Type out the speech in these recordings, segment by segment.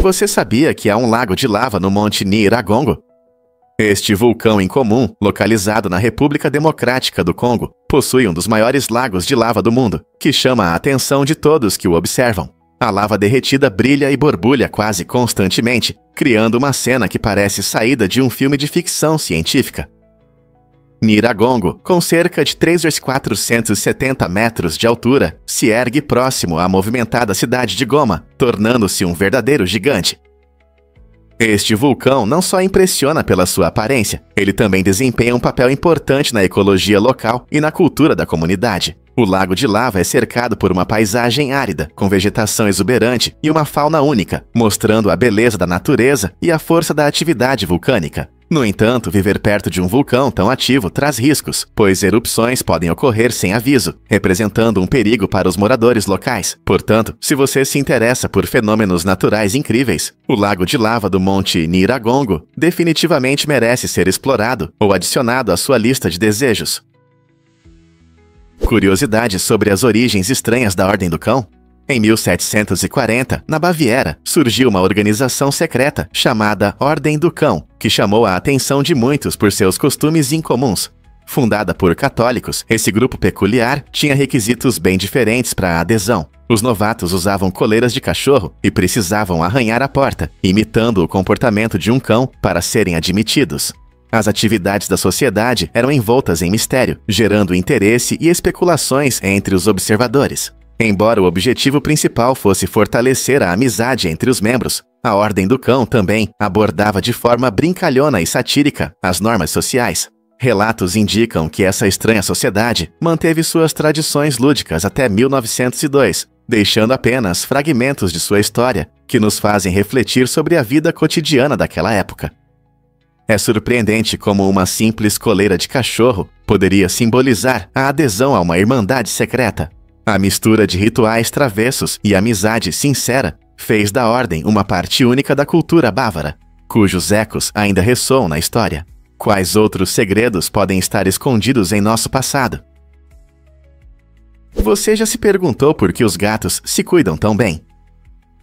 Você sabia que há um lago de lava no Monte Nyiragongo? Este vulcão incomum, localizado na República Democrática do Congo, possui um dos maiores lagos de lava do mundo, que chama a atenção de todos que o observam. A lava derretida brilha e borbulha quase constantemente, criando uma cena que parece saída de um filme de ficção científica. Nyiragongo, com cerca de 3.470 metros de altura, se ergue próximo à movimentada cidade de Goma, tornando-se um verdadeiro gigante. Este vulcão não só impressiona pela sua aparência, ele também desempenha um papel importante na ecologia local e na cultura da comunidade. O lago de lava é cercado por uma paisagem árida, com vegetação exuberante e uma fauna única, mostrando a beleza da natureza e a força da atividade vulcânica. No entanto, viver perto de um vulcão tão ativo traz riscos, pois erupções podem ocorrer sem aviso, representando um perigo para os moradores locais. Portanto, se você se interessa por fenômenos naturais incríveis, o lago de lava do Monte Nyiragongo definitivamente merece ser explorado ou adicionado à sua lista de desejos. Curiosidade sobre as origens estranhas da Ordem do Cão? Em 1740, na Baviera, surgiu uma organização secreta chamada Ordem do Cão, que chamou a atenção de muitos por seus costumes incomuns. Fundada por católicos, esse grupo peculiar tinha requisitos bem diferentes para a adesão. Os novatos usavam coleiras de cachorro e precisavam arranhar a porta, imitando o comportamento de um cão para serem admitidos. As atividades da sociedade eram envoltas em mistério, gerando interesse e especulações entre os observadores. Embora o objetivo principal fosse fortalecer a amizade entre os membros, a Ordem do Cão também abordava de forma brincalhona e satírica as normas sociais. Relatos indicam que essa estranha sociedade manteve suas tradições lúdicas até 1902, deixando apenas fragmentos de sua história que nos fazem refletir sobre a vida cotidiana daquela época. É surpreendente como uma simples coleira de cachorro poderia simbolizar a adesão a uma irmandade secreta. A mistura de rituais travessos e amizade sincera fez da Ordem uma parte única da cultura bávara, cujos ecos ainda ressoam na história. Quais outros segredos podem estar escondidos em nosso passado? Você já se perguntou por que os gatos se cuidam tão bem?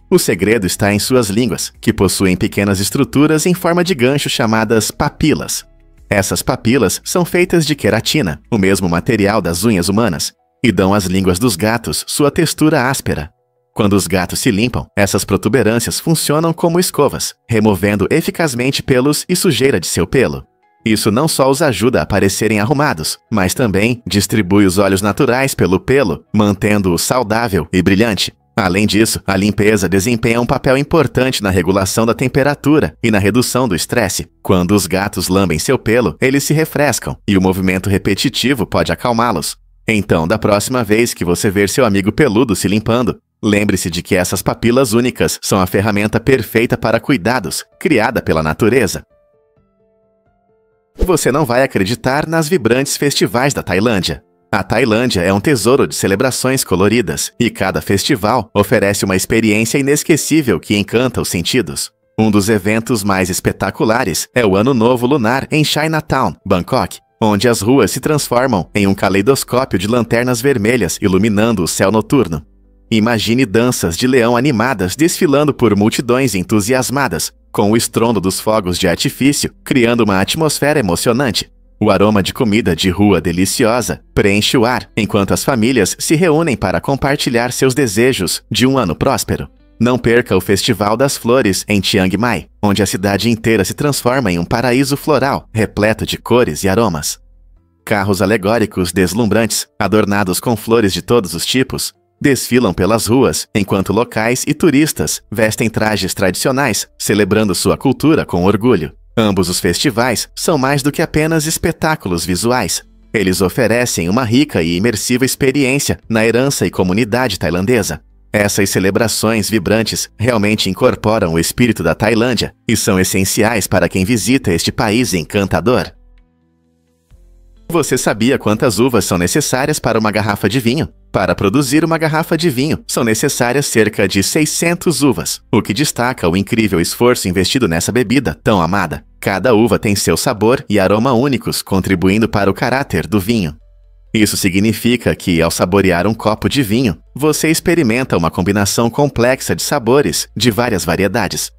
O segredo está em suas línguas, que possuem pequenas estruturas em forma de gancho chamadas papilas. Essas papilas são feitas de queratina, o mesmo material das unhas humanas, e dão às línguas dos gatos sua textura áspera. Quando os gatos se limpam, essas protuberâncias funcionam como escovas, removendo eficazmente pelos e sujeira de seu pelo. Isso não só os ajuda a parecerem arrumados, mas também distribui os óleos naturais pelo pelo, mantendo-o saudável e brilhante. Além disso, a limpeza desempenha um papel importante na regulação da temperatura e na redução do estresse. Quando os gatos lambem seu pelo, eles se refrescam, e o movimento repetitivo pode acalmá-los. Então, da próxima vez que você ver seu amigo peludo se limpando, lembre-se de que essas papilas únicas são a ferramenta perfeita para cuidados, criada pela natureza. Você não vai acreditar nas vibrantes festivais da Tailândia. A Tailândia é um tesouro de celebrações coloridas, e cada festival oferece uma experiência inesquecível que encanta os sentidos. Um dos eventos mais espetaculares é o Ano Novo Lunar em Chinatown, Bangkok, onde as ruas se transformam em um caleidoscópio de lanternas vermelhas iluminando o céu noturno. Imagine danças de leão animadas desfilando por multidões entusiasmadas, com o estrondo dos fogos de artifício, criando uma atmosfera emocionante. O aroma de comida de rua deliciosa preenche o ar, enquanto as famílias se reúnem para compartilhar seus desejos de um ano próspero. Não perca o Festival das Flores em Chiang Mai, onde a cidade inteira se transforma em um paraíso floral, repleto de cores e aromas. Carros alegóricos deslumbrantes, adornados com flores de todos os tipos, desfilam pelas ruas, enquanto locais e turistas vestem trajes tradicionais, celebrando sua cultura com orgulho. Ambos os festivais são mais do que apenas espetáculos visuais. Eles oferecem uma rica e imersiva experiência na herança e comunidade tailandesa. Essas celebrações vibrantes realmente incorporam o espírito da Tailândia e são essenciais para quem visita este país encantador. Você sabia quantas uvas são necessárias para uma garrafa de vinho? Para produzir uma garrafa de vinho, são necessárias cerca de 600 uvas, o que destaca o incrível esforço investido nessa bebida tão amada. Cada uva tem seu sabor e aroma únicos, contribuindo para o caráter do vinho. Isso significa que, ao saborear um copo de vinho, você experimenta uma combinação complexa de sabores de várias variedades.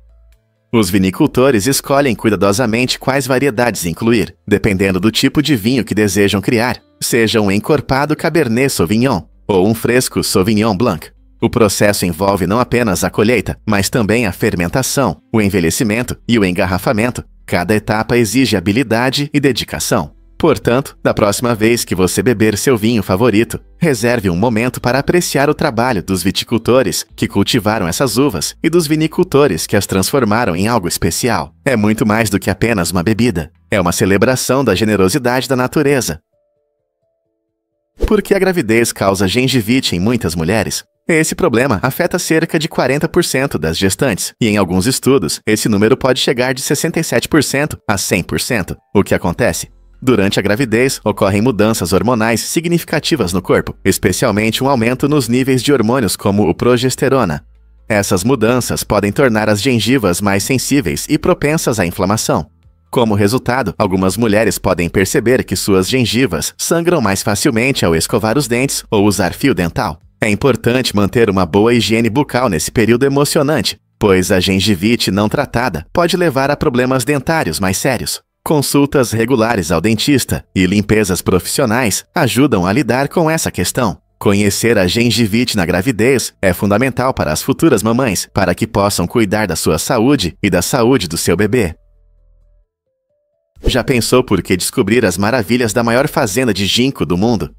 Os vinicultores escolhem cuidadosamente quais variedades incluir, dependendo do tipo de vinho que desejam criar, seja um encorpado Cabernet Sauvignon ou um fresco Sauvignon Blanc. O processo envolve não apenas a colheita, mas também a fermentação, o envelhecimento e o engarrafamento. Cada etapa exige habilidade e dedicação. Portanto, da próxima vez que você beber seu vinho favorito, reserve um momento para apreciar o trabalho dos viticultores que cultivaram essas uvas e dos vinicultores que as transformaram em algo especial. É muito mais do que apenas uma bebida. É uma celebração da generosidade da natureza. Por que a gravidez causa gengivite em muitas mulheres? Esse problema afeta cerca de 40% das gestantes, e em alguns estudos, esse número pode chegar de 67% a 100%. O que acontece? Durante a gravidez, ocorrem mudanças hormonais significativas no corpo, especialmente um aumento nos níveis de hormônios como o progesterona. Essas mudanças podem tornar as gengivas mais sensíveis e propensas à inflamação. Como resultado, algumas mulheres podem perceber que suas gengivas sangram mais facilmente ao escovar os dentes ou usar fio dental. É importante manter uma boa higiene bucal nesse período emocionante, pois a gengivite não tratada pode levar a problemas dentários mais sérios. Consultas regulares ao dentista e limpezas profissionais ajudam a lidar com essa questão. Conhecer a gengivite na gravidez é fundamental para as futuras mamães, para que possam cuidar da sua saúde e da saúde do seu bebê. Já pensou por que descobrir as maravilhas da maior fazenda de ginkgo do mundo?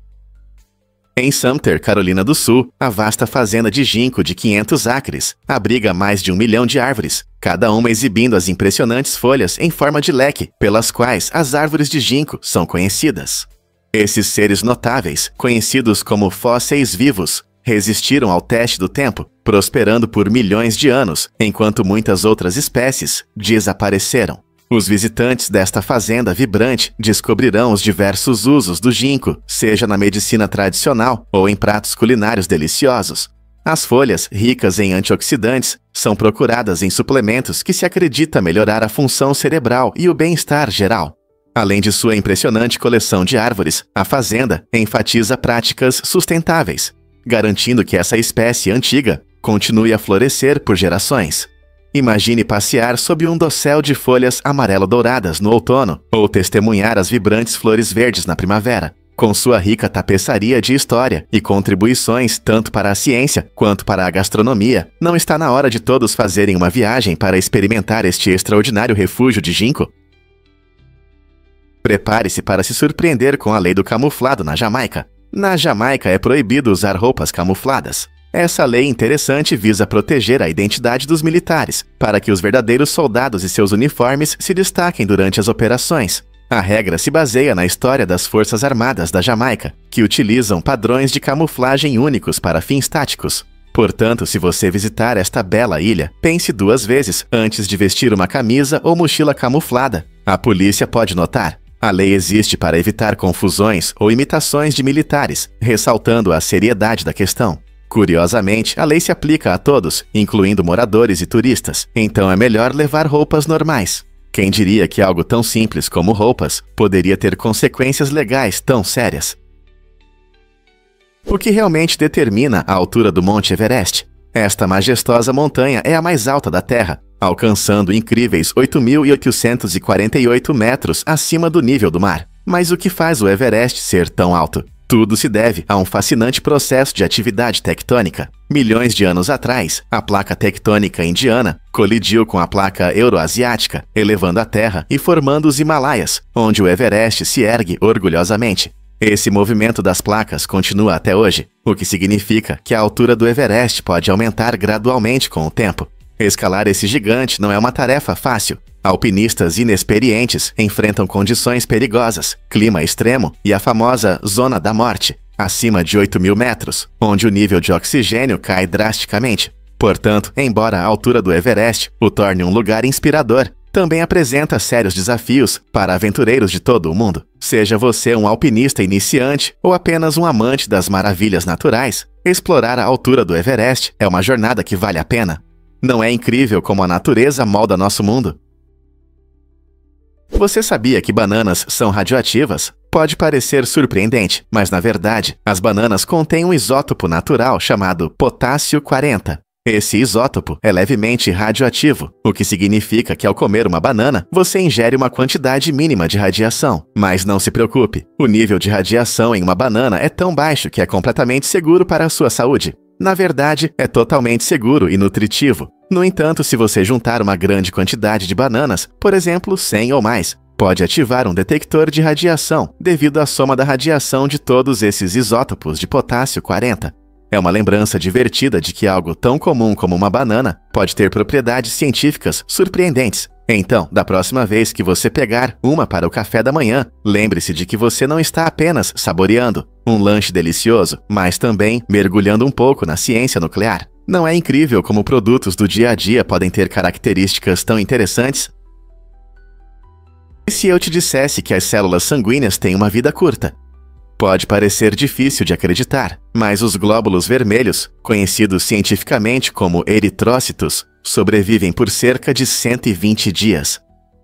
Em Sumter, Carolina do Sul, a vasta fazenda de ginkgo de 500 acres abriga mais de 1 milhão de árvores, cada uma exibindo as impressionantes folhas em forma de leque, pelas quais as árvores de ginkgo são conhecidas. Esses seres notáveis, conhecidos como fósseis vivos, resistiram ao teste do tempo, prosperando por milhões de anos, enquanto muitas outras espécies desapareceram. Os visitantes desta fazenda vibrante descobrirão os diversos usos do ginkgo, seja na medicina tradicional ou em pratos culinários deliciosos. As folhas, ricas em antioxidantes, são procuradas em suplementos que se acredita melhorar a função cerebral e o bem-estar geral. Além de sua impressionante coleção de árvores, a fazenda enfatiza práticas sustentáveis, garantindo que essa espécie antiga continue a florescer por gerações. Imagine passear sob um dossel de folhas amarelo-douradas no outono ou testemunhar as vibrantes flores verdes na primavera. Com sua rica tapeçaria de história e contribuições tanto para a ciência quanto para a gastronomia, não está na hora de todos fazerem uma viagem para experimentar este extraordinário refúgio de ginkgo? Prepare-se para se surpreender com a lei do camuflado na Jamaica. Na Jamaica é proibido usar roupas camufladas. Essa lei interessante visa proteger a identidade dos militares, para que os verdadeiros soldados e seus uniformes se destaquem durante as operações. A regra se baseia na história das Forças Armadas da Jamaica, que utilizam padrões de camuflagem únicos para fins táticos. Portanto, se você visitar esta bela ilha, pense 2 vezes antes de vestir uma camisa ou mochila camuflada. A polícia pode notar. A lei existe para evitar confusões ou imitações de militares, ressaltando a seriedade da questão. Curiosamente, a lei se aplica a todos, incluindo moradores e turistas, então é melhor levar roupas normais. Quem diria que algo tão simples como roupas poderia ter consequências legais tão sérias? O que realmente determina a altura do Monte Everest? Esta majestosa montanha é a mais alta da Terra, alcançando incríveis 8.848 metros acima do nível do mar. Mas o que faz o Everest ser tão alto? Tudo se deve a um fascinante processo de atividade tectônica. Milhões de anos atrás, a placa tectônica indiana colidiu com a placa euroasiática, elevando a Terra e formando os Himalaias, onde o Everest se ergue orgulhosamente. Esse movimento das placas continua até hoje, o que significa que a altura do Everest pode aumentar gradualmente com o tempo. Escalar esse gigante não é uma tarefa fácil. Alpinistas inexperientes enfrentam condições perigosas, clima extremo e a famosa Zona da Morte, acima de 8.000 metros, onde o nível de oxigênio cai drasticamente. Portanto, embora a altura do Everest o torne um lugar inspirador, também apresenta sérios desafios para aventureiros de todo o mundo. Seja você um alpinista iniciante ou apenas um amante das maravilhas naturais, explorar a altura do Everest é uma jornada que vale a pena. Não é incrível como a natureza molda nosso mundo? Você sabia que bananas são radioativas? Pode parecer surpreendente, mas na verdade, as bananas contêm um isótopo natural chamado potássio 40. Esse isótopo é levemente radioativo, o que significa que ao comer uma banana, você ingere uma quantidade mínima de radiação. Mas não se preocupe, o nível de radiação em uma banana é tão baixo que é completamente seguro para a sua saúde. Na verdade, é totalmente seguro e nutritivo. No entanto, se você juntar uma grande quantidade de bananas, por exemplo, 100 ou mais, pode ativar um detector de radiação devido à soma da radiação de todos esses isótopos de potássio 40. É uma lembrança divertida de que algo tão comum como uma banana pode ter propriedades científicas surpreendentes. Então, da próxima vez que você pegar uma para o café da manhã, lembre-se de que você não está apenas saboreando um lanche delicioso, mas também mergulhando um pouco na ciência nuclear. Não é incrível como produtos do dia a dia podem ter características tão interessantes? E se eu te dissesse que as células sanguíneas têm uma vida curta? Pode parecer difícil de acreditar, mas os glóbulos vermelhos, conhecidos cientificamente como eritrócitos, sobrevivem por cerca de 120 dias.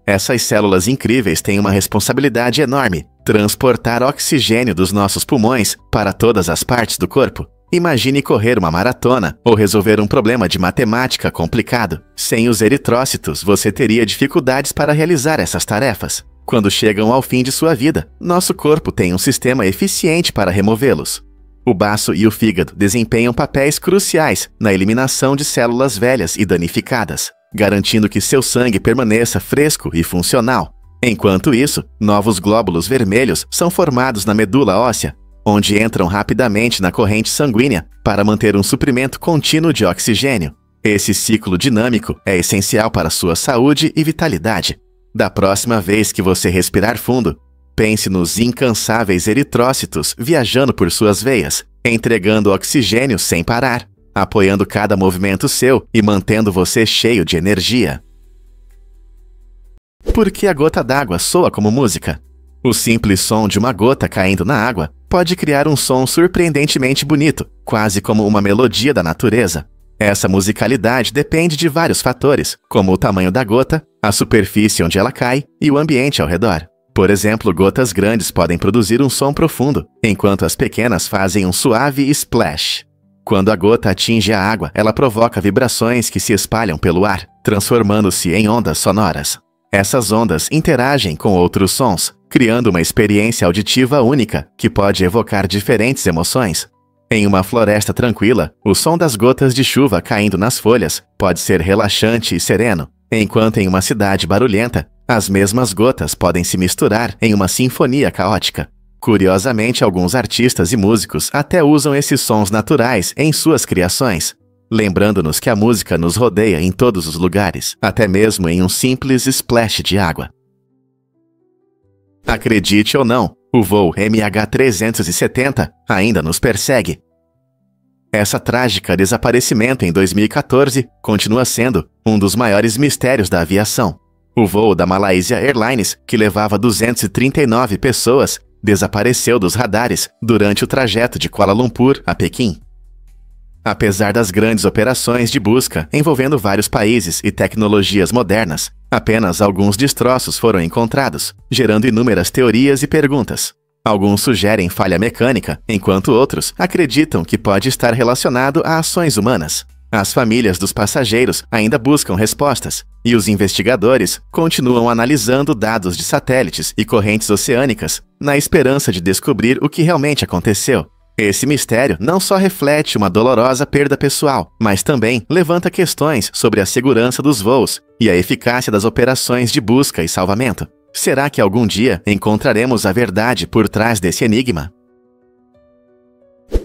Essas células incríveis têm uma responsabilidade enorme: transportar oxigênio dos nossos pulmões para todas as partes do corpo. Imagine correr uma maratona ou resolver um problema de matemática complicado. Sem os eritrócitos, você teria dificuldades para realizar essas tarefas. Quando chegam ao fim de sua vida, nosso corpo tem um sistema eficiente para removê-los. O baço e o fígado desempenham papéis cruciais na eliminação de células velhas e danificadas, garantindo que seu sangue permaneça fresco e funcional. Enquanto isso, novos glóbulos vermelhos são formados na medula óssea, onde entram rapidamente na corrente sanguínea para manter um suprimento contínuo de oxigênio. Esse ciclo dinâmico é essencial para sua saúde e vitalidade. Da próxima vez que você respirar fundo, pense nos incansáveis eritrócitos viajando por suas veias, entregando oxigênio sem parar, apoiando cada movimento seu e mantendo você cheio de energia. Por que a gota d'água soa como música? O simples som de uma gota caindo na água pode criar um som surpreendentemente bonito, quase como uma melodia da natureza. Essa musicalidade depende de vários fatores, como o tamanho da gota, a superfície onde ela cai e o ambiente ao redor. Por exemplo, gotas grandes podem produzir um som profundo, enquanto as pequenas fazem um suave splash. Quando a gota atinge a água, ela provoca vibrações que se espalham pelo ar, transformando-se em ondas sonoras. Essas ondas interagem com outros sons, criando uma experiência auditiva única que pode evocar diferentes emoções. Em uma floresta tranquila, o som das gotas de chuva caindo nas folhas pode ser relaxante e sereno, enquanto em uma cidade barulhenta, as mesmas gotas podem se misturar em uma sinfonia caótica. Curiosamente, alguns artistas e músicos até usam esses sons naturais em suas criações, lembrando-nos que a música nos rodeia em todos os lugares, até mesmo em um simples splash de água. Acredite ou não, o voo MH370 ainda nos persegue. Essa trágica desaparecimento em 2014 continua sendo um dos maiores mistérios da aviação. O voo da Malaysia Airlines, que levava 239 pessoas, desapareceu dos radares durante o trajeto de Kuala Lumpur a Pequim. Apesar das grandes operações de busca envolvendo vários países e tecnologias modernas, apenas alguns destroços foram encontrados, gerando inúmeras teorias e perguntas. Alguns sugerem falha mecânica, enquanto outros acreditam que pode estar relacionado a ações humanas. As famílias dos passageiros ainda buscam respostas, e os investigadores continuam analisando dados de satélites e correntes oceânicas na esperança de descobrir o que realmente aconteceu. Esse mistério não só reflete uma dolorosa perda pessoal, mas também levanta questões sobre a segurança dos voos e a eficácia das operações de busca e salvamento. Será que algum dia encontraremos a verdade por trás desse enigma?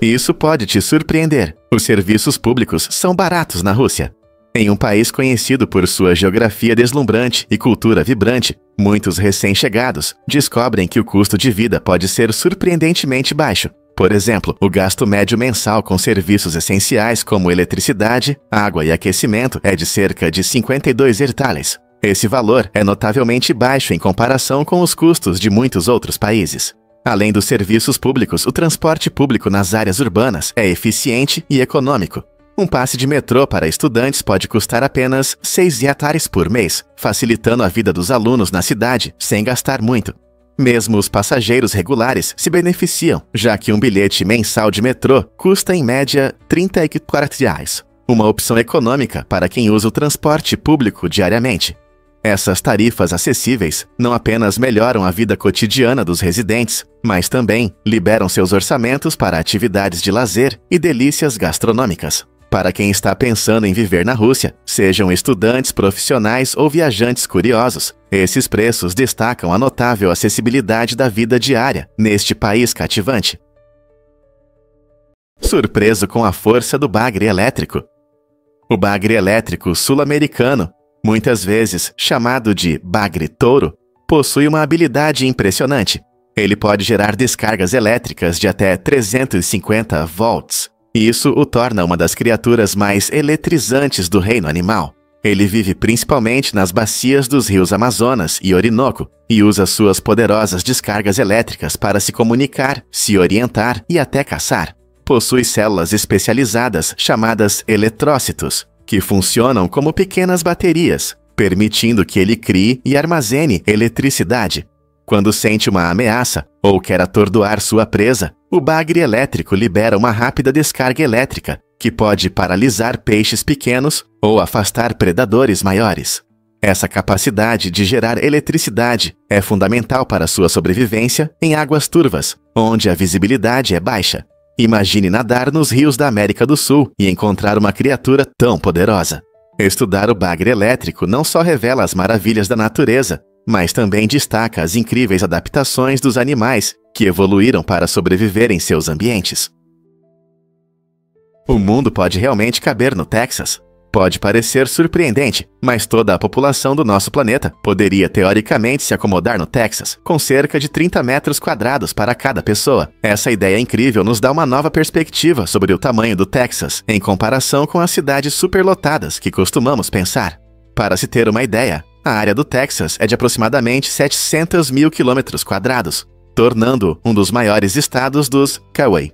Isso pode te surpreender. Os serviços públicos são baratos na Rússia. Em um país conhecido por sua geografia deslumbrante e cultura vibrante, muitos recém-chegados descobrem que o custo de vida pode ser surpreendentemente baixo. Por exemplo, o gasto médio mensal com serviços essenciais como eletricidade, água e aquecimento é de cerca de 52 hectares. Esse valor é notavelmente baixo em comparação com os custos de muitos outros países. Além dos serviços públicos, o transporte público nas áreas urbanas é eficiente e econômico. Um passe de metrô para estudantes pode custar apenas 6 hectares por mês, facilitando a vida dos alunos na cidade sem gastar muito. Mesmo os passageiros regulares se beneficiam, já que um bilhete mensal de metrô custa em média R$ 34, uma opção econômica para quem usa o transporte público diariamente. Essas tarifas acessíveis não apenas melhoram a vida cotidiana dos residentes, mas também liberam seus orçamentos para atividades de lazer e delícias gastronômicas. Para quem está pensando em viver na Rússia, sejam estudantes, profissionais ou viajantes curiosos, esses preços destacam a notável acessibilidade da vida diária neste país cativante. Surpreso com a força do bagre elétrico. O bagre elétrico sul-americano, muitas vezes chamado de bagre touro, possui uma habilidade impressionante. Ele pode gerar descargas elétricas de até 350 volts. Isso o torna uma das criaturas mais eletrizantes do reino animal. Ele vive principalmente nas bacias dos rios Amazonas e Orinoco e usa suas poderosas descargas elétricas para se comunicar, se orientar e até caçar. Possui células especializadas chamadas eletrócitos, que funcionam como pequenas baterias, permitindo que ele crie e armazene eletricidade. Quando sente uma ameaça ou quer atordoar sua presa, o bagre elétrico libera uma rápida descarga elétrica que pode paralisar peixes pequenos ou afastar predadores maiores. Essa capacidade de gerar eletricidade é fundamental para sua sobrevivência em águas turvas, onde a visibilidade é baixa. Imagine nadar nos rios da América do Sul e encontrar uma criatura tão poderosa. Estudar o bagre elétrico não só revela as maravilhas da natureza, mas também destaca as incríveis adaptações dos animais que evoluíram para sobreviver em seus ambientes. O mundo pode realmente caber no Texas? Pode parecer surpreendente, mas toda a população do nosso planeta poderia teoricamente se acomodar no Texas, com cerca de 30 metros quadrados para cada pessoa. Essa ideia incrível nos dá uma nova perspectiva sobre o tamanho do Texas, em comparação com as cidades superlotadas que costumamos pensar. Para se ter uma ideia, a área do Texas é de aproximadamente 700 mil quilômetros quadrados, tornando-o um dos maiores estados dos Kawaii.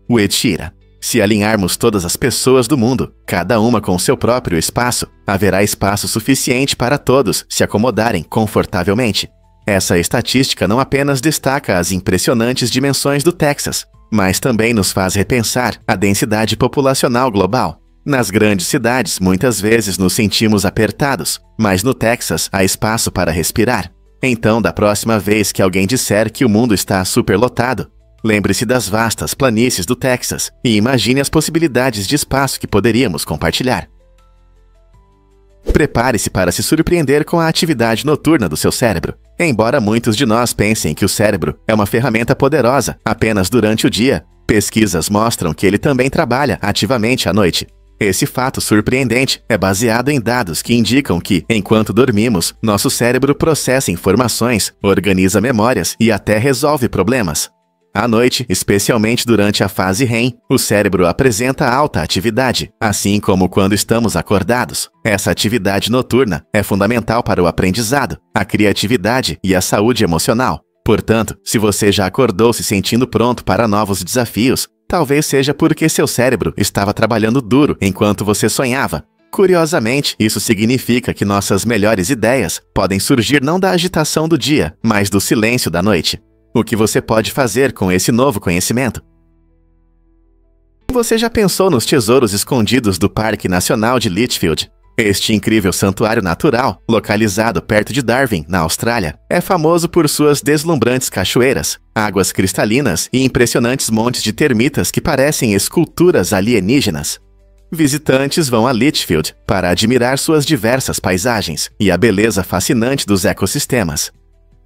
Uetira. Se alinharmos todas as pessoas do mundo, cada uma com seu próprio espaço, haverá espaço suficiente para todos se acomodarem confortavelmente. Essa estatística não apenas destaca as impressionantes dimensões do Texas, mas também nos faz repensar a densidade populacional global. Nas grandes cidades, muitas vezes nos sentimos apertados, mas no Texas há espaço para respirar. Então, da próxima vez que alguém disser que o mundo está superlotado, lembre-se das vastas planícies do Texas e imagine as possibilidades de espaço que poderíamos compartilhar. Prepare-se para se surpreender com a atividade noturna do seu cérebro. Embora muitos de nós pensem que o cérebro é uma ferramenta poderosa apenas durante o dia, pesquisas mostram que ele também trabalha ativamente à noite. Esse fato surpreendente é baseado em dados que indicam que, enquanto dormimos, nosso cérebro processa informações, organiza memórias e até resolve problemas. À noite, especialmente durante a fase REM, o cérebro apresenta alta atividade, assim como quando estamos acordados. Essa atividade noturna é fundamental para o aprendizado, a criatividade e a saúde emocional. Portanto, se você já acordou se sentindo pronto para novos desafios, talvez seja porque seu cérebro estava trabalhando duro enquanto você sonhava. Curiosamente, isso significa que nossas melhores ideias podem surgir não da agitação do dia, mas do silêncio da noite. O que você pode fazer com esse novo conhecimento? Você já pensou nos tesouros escondidos do Parque Nacional de Litchfield? Este incrível santuário natural, localizado perto de Darwin, na Austrália, é famoso por suas deslumbrantes cachoeiras, águas cristalinas e impressionantes montes de termitas que parecem esculturas alienígenas. Visitantes vão a Litchfield para admirar suas diversas paisagens e a beleza fascinante dos ecossistemas.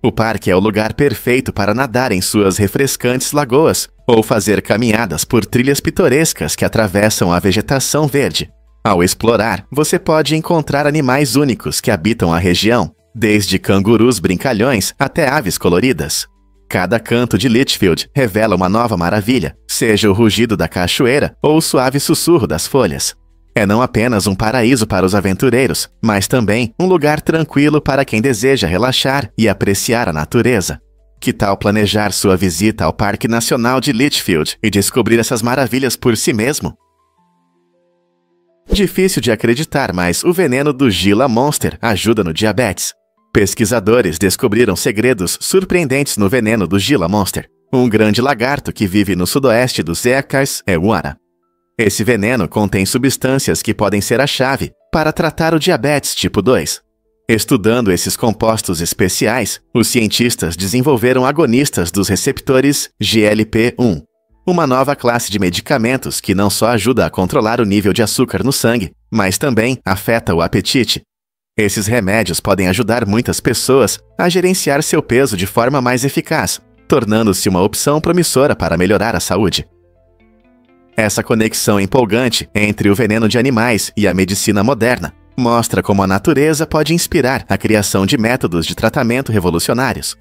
O parque é o lugar perfeito para nadar em suas refrescantes lagoas ou fazer caminhadas por trilhas pitorescas que atravessam a vegetação verde. Ao explorar, você pode encontrar animais únicos que habitam a região, desde cangurus brincalhões até aves coloridas. Cada canto de Litchfield revela uma nova maravilha, seja o rugido da cachoeira ou o suave sussurro das folhas. É não apenas um paraíso para os aventureiros, mas também um lugar tranquilo para quem deseja relaxar e apreciar a natureza. Que tal planejar sua visita ao Parque Nacional de Litchfield e descobrir essas maravilhas por si mesmo? Difícil de acreditar, mas o veneno do Gila Monster ajuda no diabetes. Pesquisadores descobriram segredos surpreendentes no veneno do Gila Monster, um grande lagarto que vive no sudoeste dos Ecars-e-Uara. Esse veneno contém substâncias que podem ser a chave para tratar o diabetes tipo 2. Estudando esses compostos especiais, os cientistas desenvolveram agonistas dos receptores GLP-1, uma nova classe de medicamentos que não só ajuda a controlar o nível de açúcar no sangue, mas também afeta o apetite. Esses remédios podem ajudar muitas pessoas a gerenciar seu peso de forma mais eficaz, tornando-se uma opção promissora para melhorar a saúde. Essa conexão empolgante entre o veneno de animais e a medicina moderna mostra como a natureza pode inspirar a criação de métodos de tratamento revolucionários.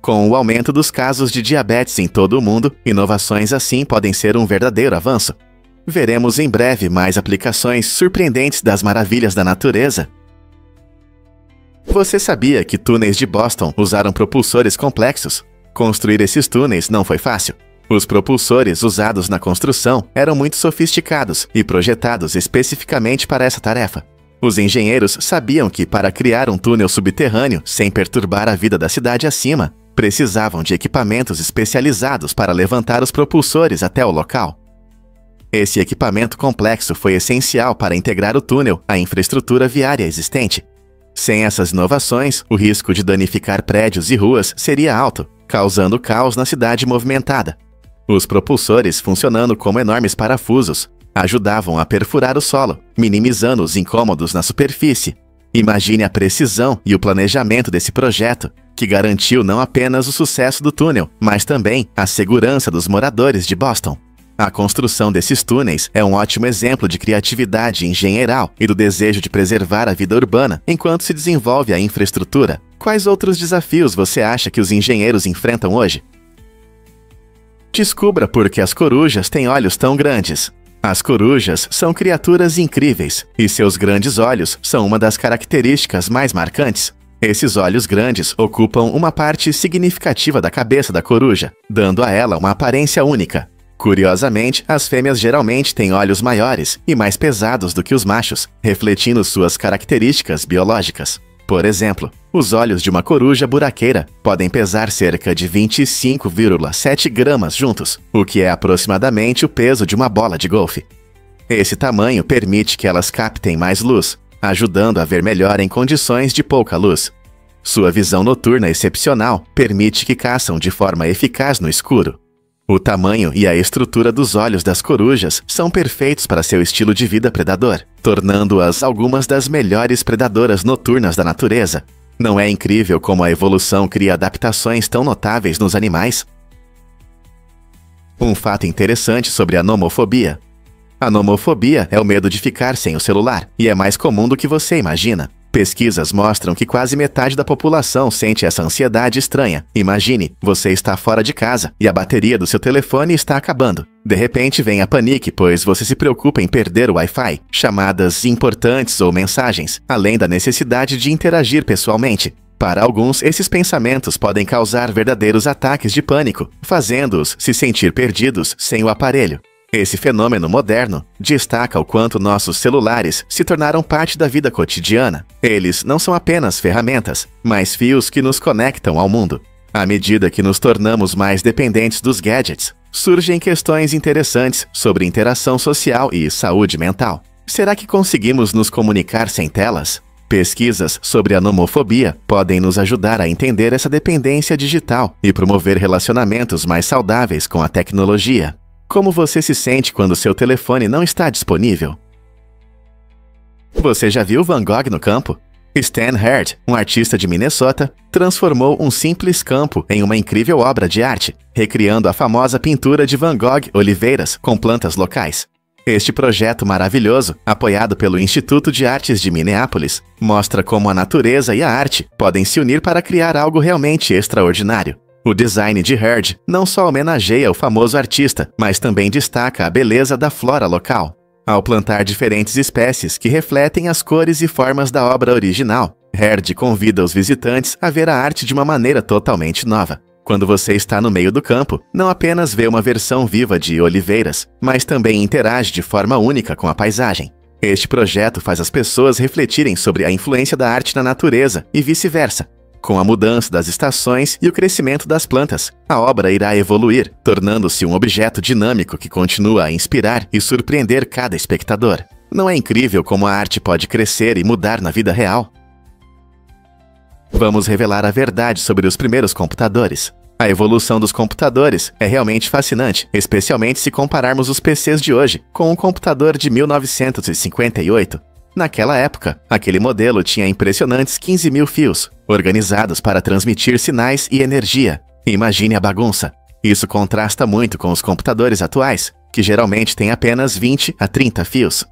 Com o aumento dos casos de diabetes em todo o mundo, inovações assim podem ser um verdadeiro avanço. Veremos em breve mais aplicações surpreendentes das maravilhas da natureza. Você sabia que túneis de Boston usaram propulsores complexos? Construir esses túneis não foi fácil. Os propulsores usados na construção eram muito sofisticados e projetados especificamente para essa tarefa. Os engenheiros sabiam que, para criar um túnel subterrâneo sem perturbar a vida da cidade acima, precisavam de equipamentos especializados para levantar os propulsores até o local. Esse equipamento complexo foi essencial para integrar o túnel à infraestrutura viária existente. Sem essas inovações, o risco de danificar prédios e ruas seria alto, causando caos na cidade movimentada. Os propulsores, funcionando como enormes parafusos, ajudavam a perfurar o solo, minimizando os incômodos na superfície. Imagine a precisão e o planejamento desse projeto, que garantiu não apenas o sucesso do túnel, mas também a segurança dos moradores de Boston. A construção desses túneis é um ótimo exemplo de criatividade engenheiral e do desejo de preservar a vida urbana enquanto se desenvolve a infraestrutura. Quais outros desafios você acha que os engenheiros enfrentam hoje? Descubra por que as corujas têm olhos tão grandes. As corujas são criaturas incríveis, e seus grandes olhos são uma das características mais marcantes. Esses olhos grandes ocupam uma parte significativa da cabeça da coruja, dando a ela uma aparência única. Curiosamente, as fêmeas geralmente têm olhos maiores e mais pesados do que os machos, refletindo suas características biológicas. Por exemplo, os olhos de uma coruja buraqueira podem pesar cerca de 25,7 gramas juntos, o que é aproximadamente o peso de uma bola de golfe. Esse tamanho permite que elas captem mais luz, ajudando a ver melhor em condições de pouca luz. Sua visão noturna excepcional permite que caçam de forma eficaz no escuro. O tamanho e a estrutura dos olhos das corujas são perfeitos para seu estilo de vida predador, tornando-as algumas das melhores predadoras noturnas da natureza. Não é incrível como a evolução cria adaptações tão notáveis nos animais? Um fato interessante sobre a nomofobia. A nomofobia é o medo de ficar sem o celular, e é mais comum do que você imagina. Pesquisas mostram que quase metade da população sente essa ansiedade estranha. Imagine, você está fora de casa e a bateria do seu telefone está acabando. De repente vem a panique, pois você se preocupa em perder o Wi-Fi, chamadas importantes ou mensagens, além da necessidade de interagir pessoalmente. Para alguns, esses pensamentos podem causar verdadeiros ataques de pânico, fazendo-os se sentir perdidos sem o aparelho. Esse fenômeno moderno destaca o quanto nossos celulares se tornaram parte da vida cotidiana. Eles não são apenas ferramentas, mas fios que nos conectam ao mundo. À medida que nos tornamos mais dependentes dos gadgets, surgem questões interessantes sobre interação social e saúde mental. Será que conseguimos nos comunicar sem telas? Pesquisas sobre a nomofobia podem nos ajudar a entender essa dependência digital e promover relacionamentos mais saudáveis com a tecnologia. Como você se sente quando seu telefone não está disponível? Você já viu Van Gogh no campo? Stan Herd, um artista de Minnesota, transformou um simples campo em uma incrível obra de arte, recriando a famosa pintura de Van Gogh Oliveiras com plantas locais. Este projeto maravilhoso, apoiado pelo Instituto de Artes de Minneapolis, mostra como a natureza e a arte podem se unir para criar algo realmente extraordinário. O design de Herd não só homenageia o famoso artista, mas também destaca a beleza da flora local. Ao plantar diferentes espécies que refletem as cores e formas da obra original, Herd convida os visitantes a ver a arte de uma maneira totalmente nova. Quando você está no meio do campo, não apenas vê uma versão viva de oliveiras, mas também interage de forma única com a paisagem. Este projeto faz as pessoas refletirem sobre a influência da arte na natureza e vice-versa. Com a mudança das estações e o crescimento das plantas, a obra irá evoluir, tornando-se um objeto dinâmico que continua a inspirar e surpreender cada espectador. Não é incrível como a arte pode crescer e mudar na vida real? Vamos revelar a verdade sobre os primeiros computadores. A evolução dos computadores é realmente fascinante, especialmente se compararmos os PCs de hoje com um computador de 1958. Naquela época, aquele modelo tinha impressionantes 15 mil fios, organizados para transmitir sinais e energia. Imagine a bagunça. Isso contrasta muito com os computadores atuais, que geralmente têm apenas 20 a 30 fios.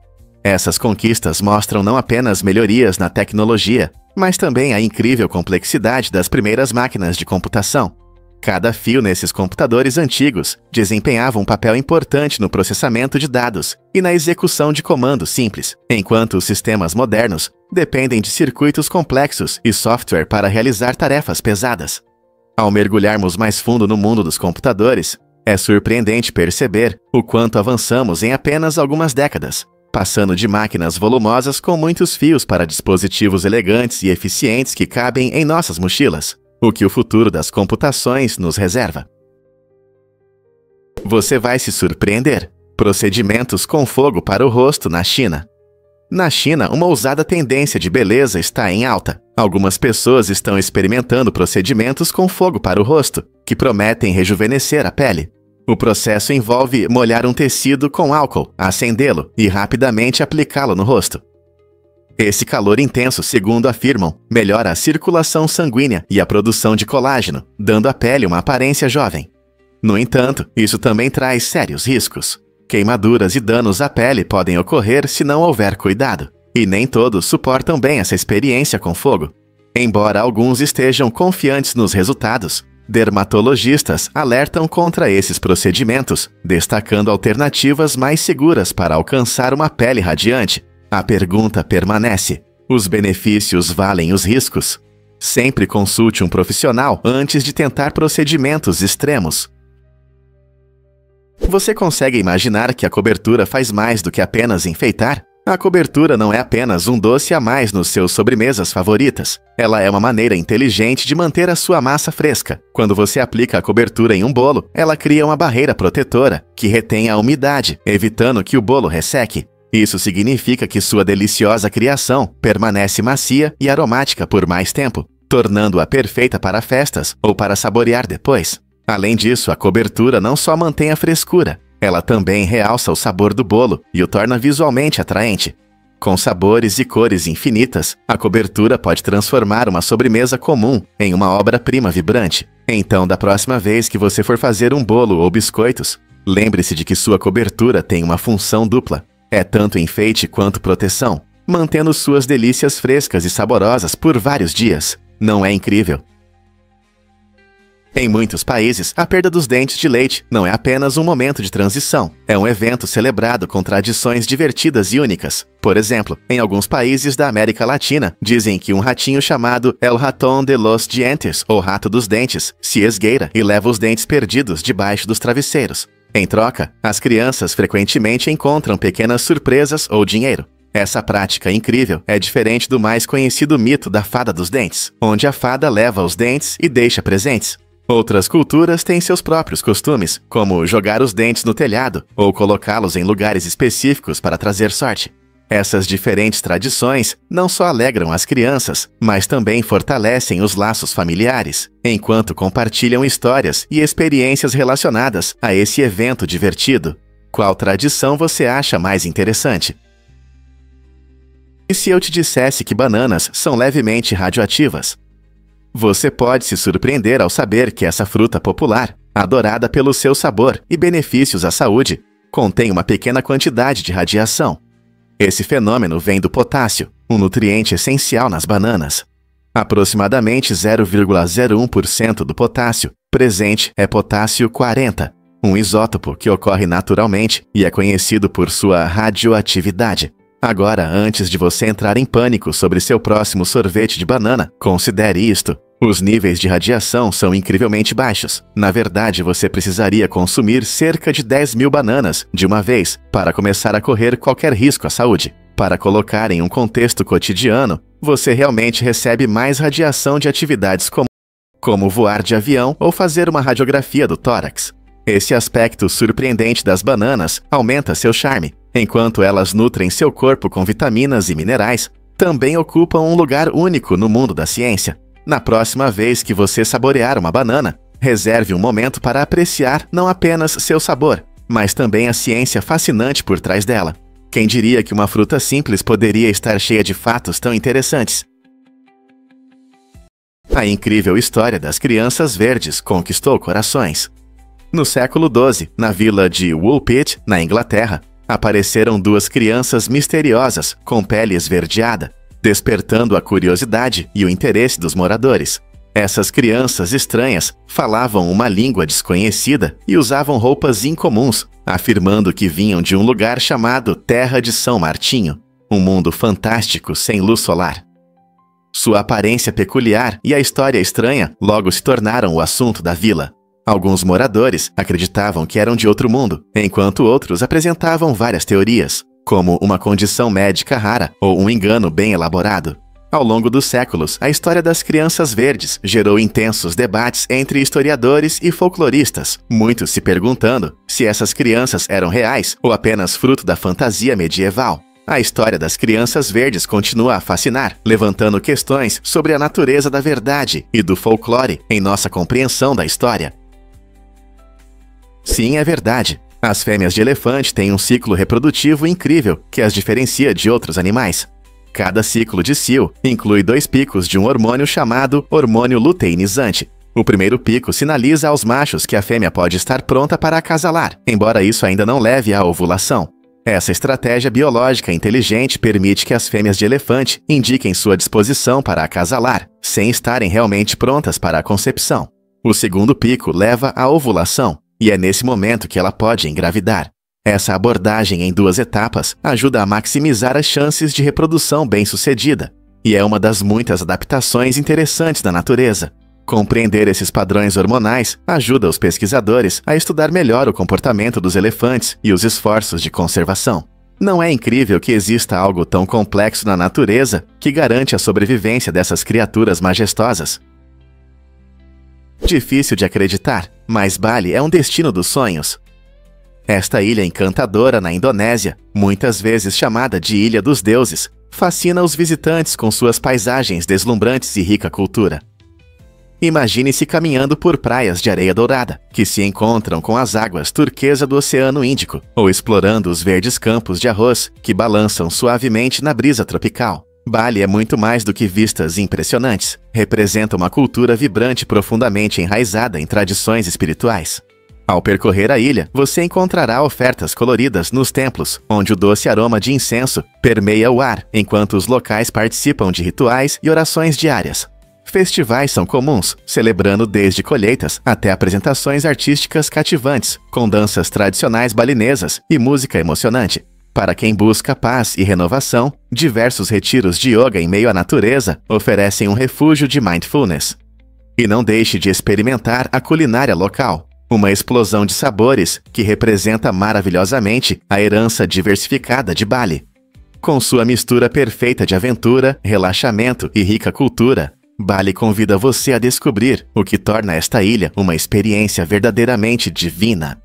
Essas conquistas mostram não apenas melhorias na tecnologia, mas também a incrível complexidade das primeiras máquinas de computação. Cada fio nesses computadores antigos desempenhava um papel importante no processamento de dados e na execução de comandos simples, enquanto os sistemas modernos dependem de circuitos complexos e software para realizar tarefas pesadas. Ao mergulharmos mais fundo no mundo dos computadores, é surpreendente perceber o quanto avançamos em apenas algumas décadas, passando de máquinas volumosas com muitos fios para dispositivos elegantes e eficientes que cabem em nossas mochilas. O que o futuro das computações nos reserva. Você vai se surpreender. Procedimentos com fogo para o rosto na China. Na China, uma ousada tendência de beleza está em alta. Algumas pessoas estão experimentando procedimentos com fogo para o rosto, que prometem rejuvenescer a pele. O processo envolve molhar um tecido com álcool, acendê-lo e rapidamente aplicá-lo no rosto. Esse calor intenso, segundo afirmam, melhora a circulação sanguínea e a produção de colágeno, dando à pele uma aparência jovem. No entanto, isso também traz sérios riscos. Queimaduras e danos à pele podem ocorrer se não houver cuidado, e nem todos suportam bem essa experiência com fogo. Embora alguns estejam confiantes nos resultados, dermatologistas alertam contra esses procedimentos, destacando alternativas mais seguras para alcançar uma pele radiante. A pergunta permanece: os benefícios valem os riscos? Sempre consulte um profissional antes de tentar procedimentos extremos. Você consegue imaginar que a cobertura faz mais do que apenas enfeitar? A cobertura não é apenas um doce a mais nos seus sobremesas favoritas. Ela é uma maneira inteligente de manter a sua massa fresca. Quando você aplica a cobertura em um bolo, ela cria uma barreira protetora que retém a umidade, evitando que o bolo resseque. Isso significa que sua deliciosa criação permanece macia e aromática por mais tempo, tornando-a perfeita para festas ou para saborear depois. Além disso, a cobertura não só mantém a frescura, ela também realça o sabor do bolo e o torna visualmente atraente. Com sabores e cores infinitas, a cobertura pode transformar uma sobremesa comum em uma obra-prima vibrante. Então, da próxima vez que você for fazer um bolo ou biscoitos, lembre-se de que sua cobertura tem uma função dupla. É tanto enfeite quanto proteção, mantendo suas delícias frescas e saborosas por vários dias. Não é incrível? Em muitos países, a perda dos dentes de leite não é apenas um momento de transição. É um evento celebrado com tradições divertidas e únicas. Por exemplo, em alguns países da América Latina, dizem que um ratinho chamado El Ratón de los Dientes, ou Rato dos Dentes, se esgueira e leva os dentes perdidos debaixo dos travesseiros. Em troca, as crianças frequentemente encontram pequenas surpresas ou dinheiro. Essa prática incrível é diferente do mais conhecido mito da fada dos dentes, onde a fada leva os dentes e deixa presentes. Outras culturas têm seus próprios costumes, como jogar os dentes no telhado ou colocá-los em lugares específicos para trazer sorte. Essas diferentes tradições não só alegram as crianças, mas também fortalecem os laços familiares, enquanto compartilham histórias e experiências relacionadas a esse evento divertido. Qual tradição você acha mais interessante? E se eu te dissesse que bananas são levemente radioativas? Você pode se surpreender ao saber que essa fruta popular, adorada pelo seu sabor e benefícios à saúde, contém uma pequena quantidade de radiação. Esse fenômeno vem do potássio, um nutriente essencial nas bananas. Aproximadamente 0,01% do potássio presente é potássio 40, um isótopo que ocorre naturalmente e é conhecido por sua radioatividade. Agora, antes de você entrar em pânico sobre seu próximo sorvete de banana, considere isto. Os níveis de radiação são incrivelmente baixos. Na verdade, você precisaria consumir cerca de 10 mil bananas de uma vez para começar a correr qualquer risco à saúde. Para colocar em um contexto cotidiano, você realmente recebe mais radiação de atividades comuns, como voar de avião ou fazer uma radiografia do tórax. Esse aspecto surpreendente das bananas aumenta seu charme, enquanto elas nutrem seu corpo com vitaminas e minerais, também ocupam um lugar único no mundo da ciência. Na próxima vez que você saborear uma banana, reserve um momento para apreciar não apenas seu sabor, mas também a ciência fascinante por trás dela. Quem diria que uma fruta simples poderia estar cheia de fatos tão interessantes? A incrível história das crianças verdes conquistou corações. No século XII, na vila de Woolpit, na Inglaterra, apareceram duas crianças misteriosas com pele esverdeada, despertando a curiosidade e o interesse dos moradores. Essas crianças estranhas falavam uma língua desconhecida e usavam roupas incomuns, afirmando que vinham de um lugar chamado Terra de São Martinho, um mundo fantástico sem luz solar. Sua aparência peculiar e a história estranha logo se tornaram o assunto da vila. Alguns moradores acreditavam que eram de outro mundo, enquanto outros apresentavam várias teorias, como uma condição médica rara ou um engano bem elaborado. Ao longo dos séculos, a história das crianças verdes gerou intensos debates entre historiadores e folcloristas, muitos se perguntando se essas crianças eram reais ou apenas fruto da fantasia medieval. A história das crianças verdes continua a fascinar, levantando questões sobre a natureza da verdade e do folclore em nossa compreensão da história. Sim, é verdade. As fêmeas de elefante têm um ciclo reprodutivo incrível que as diferencia de outros animais. Cada ciclo de cio inclui 2 picos de um hormônio chamado hormônio luteinizante. O primeiro pico sinaliza aos machos que a fêmea pode estar pronta para acasalar, embora isso ainda não leve à ovulação. Essa estratégia biológica inteligente permite que as fêmeas de elefante indiquem sua disposição para acasalar, sem estarem realmente prontas para a concepção. O segundo pico leva à ovulação, e é nesse momento que ela pode engravidar. Essa abordagem em 2 etapas ajuda a maximizar as chances de reprodução bem-sucedida, e é uma das muitas adaptações interessantes da natureza. Compreender esses padrões hormonais ajuda os pesquisadores a estudar melhor o comportamento dos elefantes e os esforços de conservação. Não é incrível que exista algo tão complexo na natureza que garante a sobrevivência dessas criaturas majestosas? Difícil de acreditar, mas Bali é um destino dos sonhos. Esta ilha encantadora na Indonésia, muitas vezes chamada de Ilha dos Deuses, fascina os visitantes com suas paisagens deslumbrantes e rica cultura. Imagine-se caminhando por praias de areia dourada, que se encontram com as águas turquesa do Oceano Índico, ou explorando os verdes campos de arroz que balançam suavemente na brisa tropical. Bali é muito mais do que vistas impressionantes. Representa uma cultura vibrante profundamente enraizada em tradições espirituais. Ao percorrer a ilha, você encontrará ofertas coloridas nos templos, onde o doce aroma de incenso permeia o ar, enquanto os locais participam de rituais e orações diárias. Festivais são comuns, celebrando desde colheitas até apresentações artísticas cativantes, com danças tradicionais balinesas e música emocionante. Para quem busca paz e renovação, diversos retiros de yoga em meio à natureza oferecem um refúgio de mindfulness. E não deixe de experimentar a culinária local, uma explosão de sabores que representa maravilhosamente a herança diversificada de Bali. Com sua mistura perfeita de aventura, relaxamento e rica cultura, Bali convida você a descobrir o que torna esta ilha uma experiência verdadeiramente divina.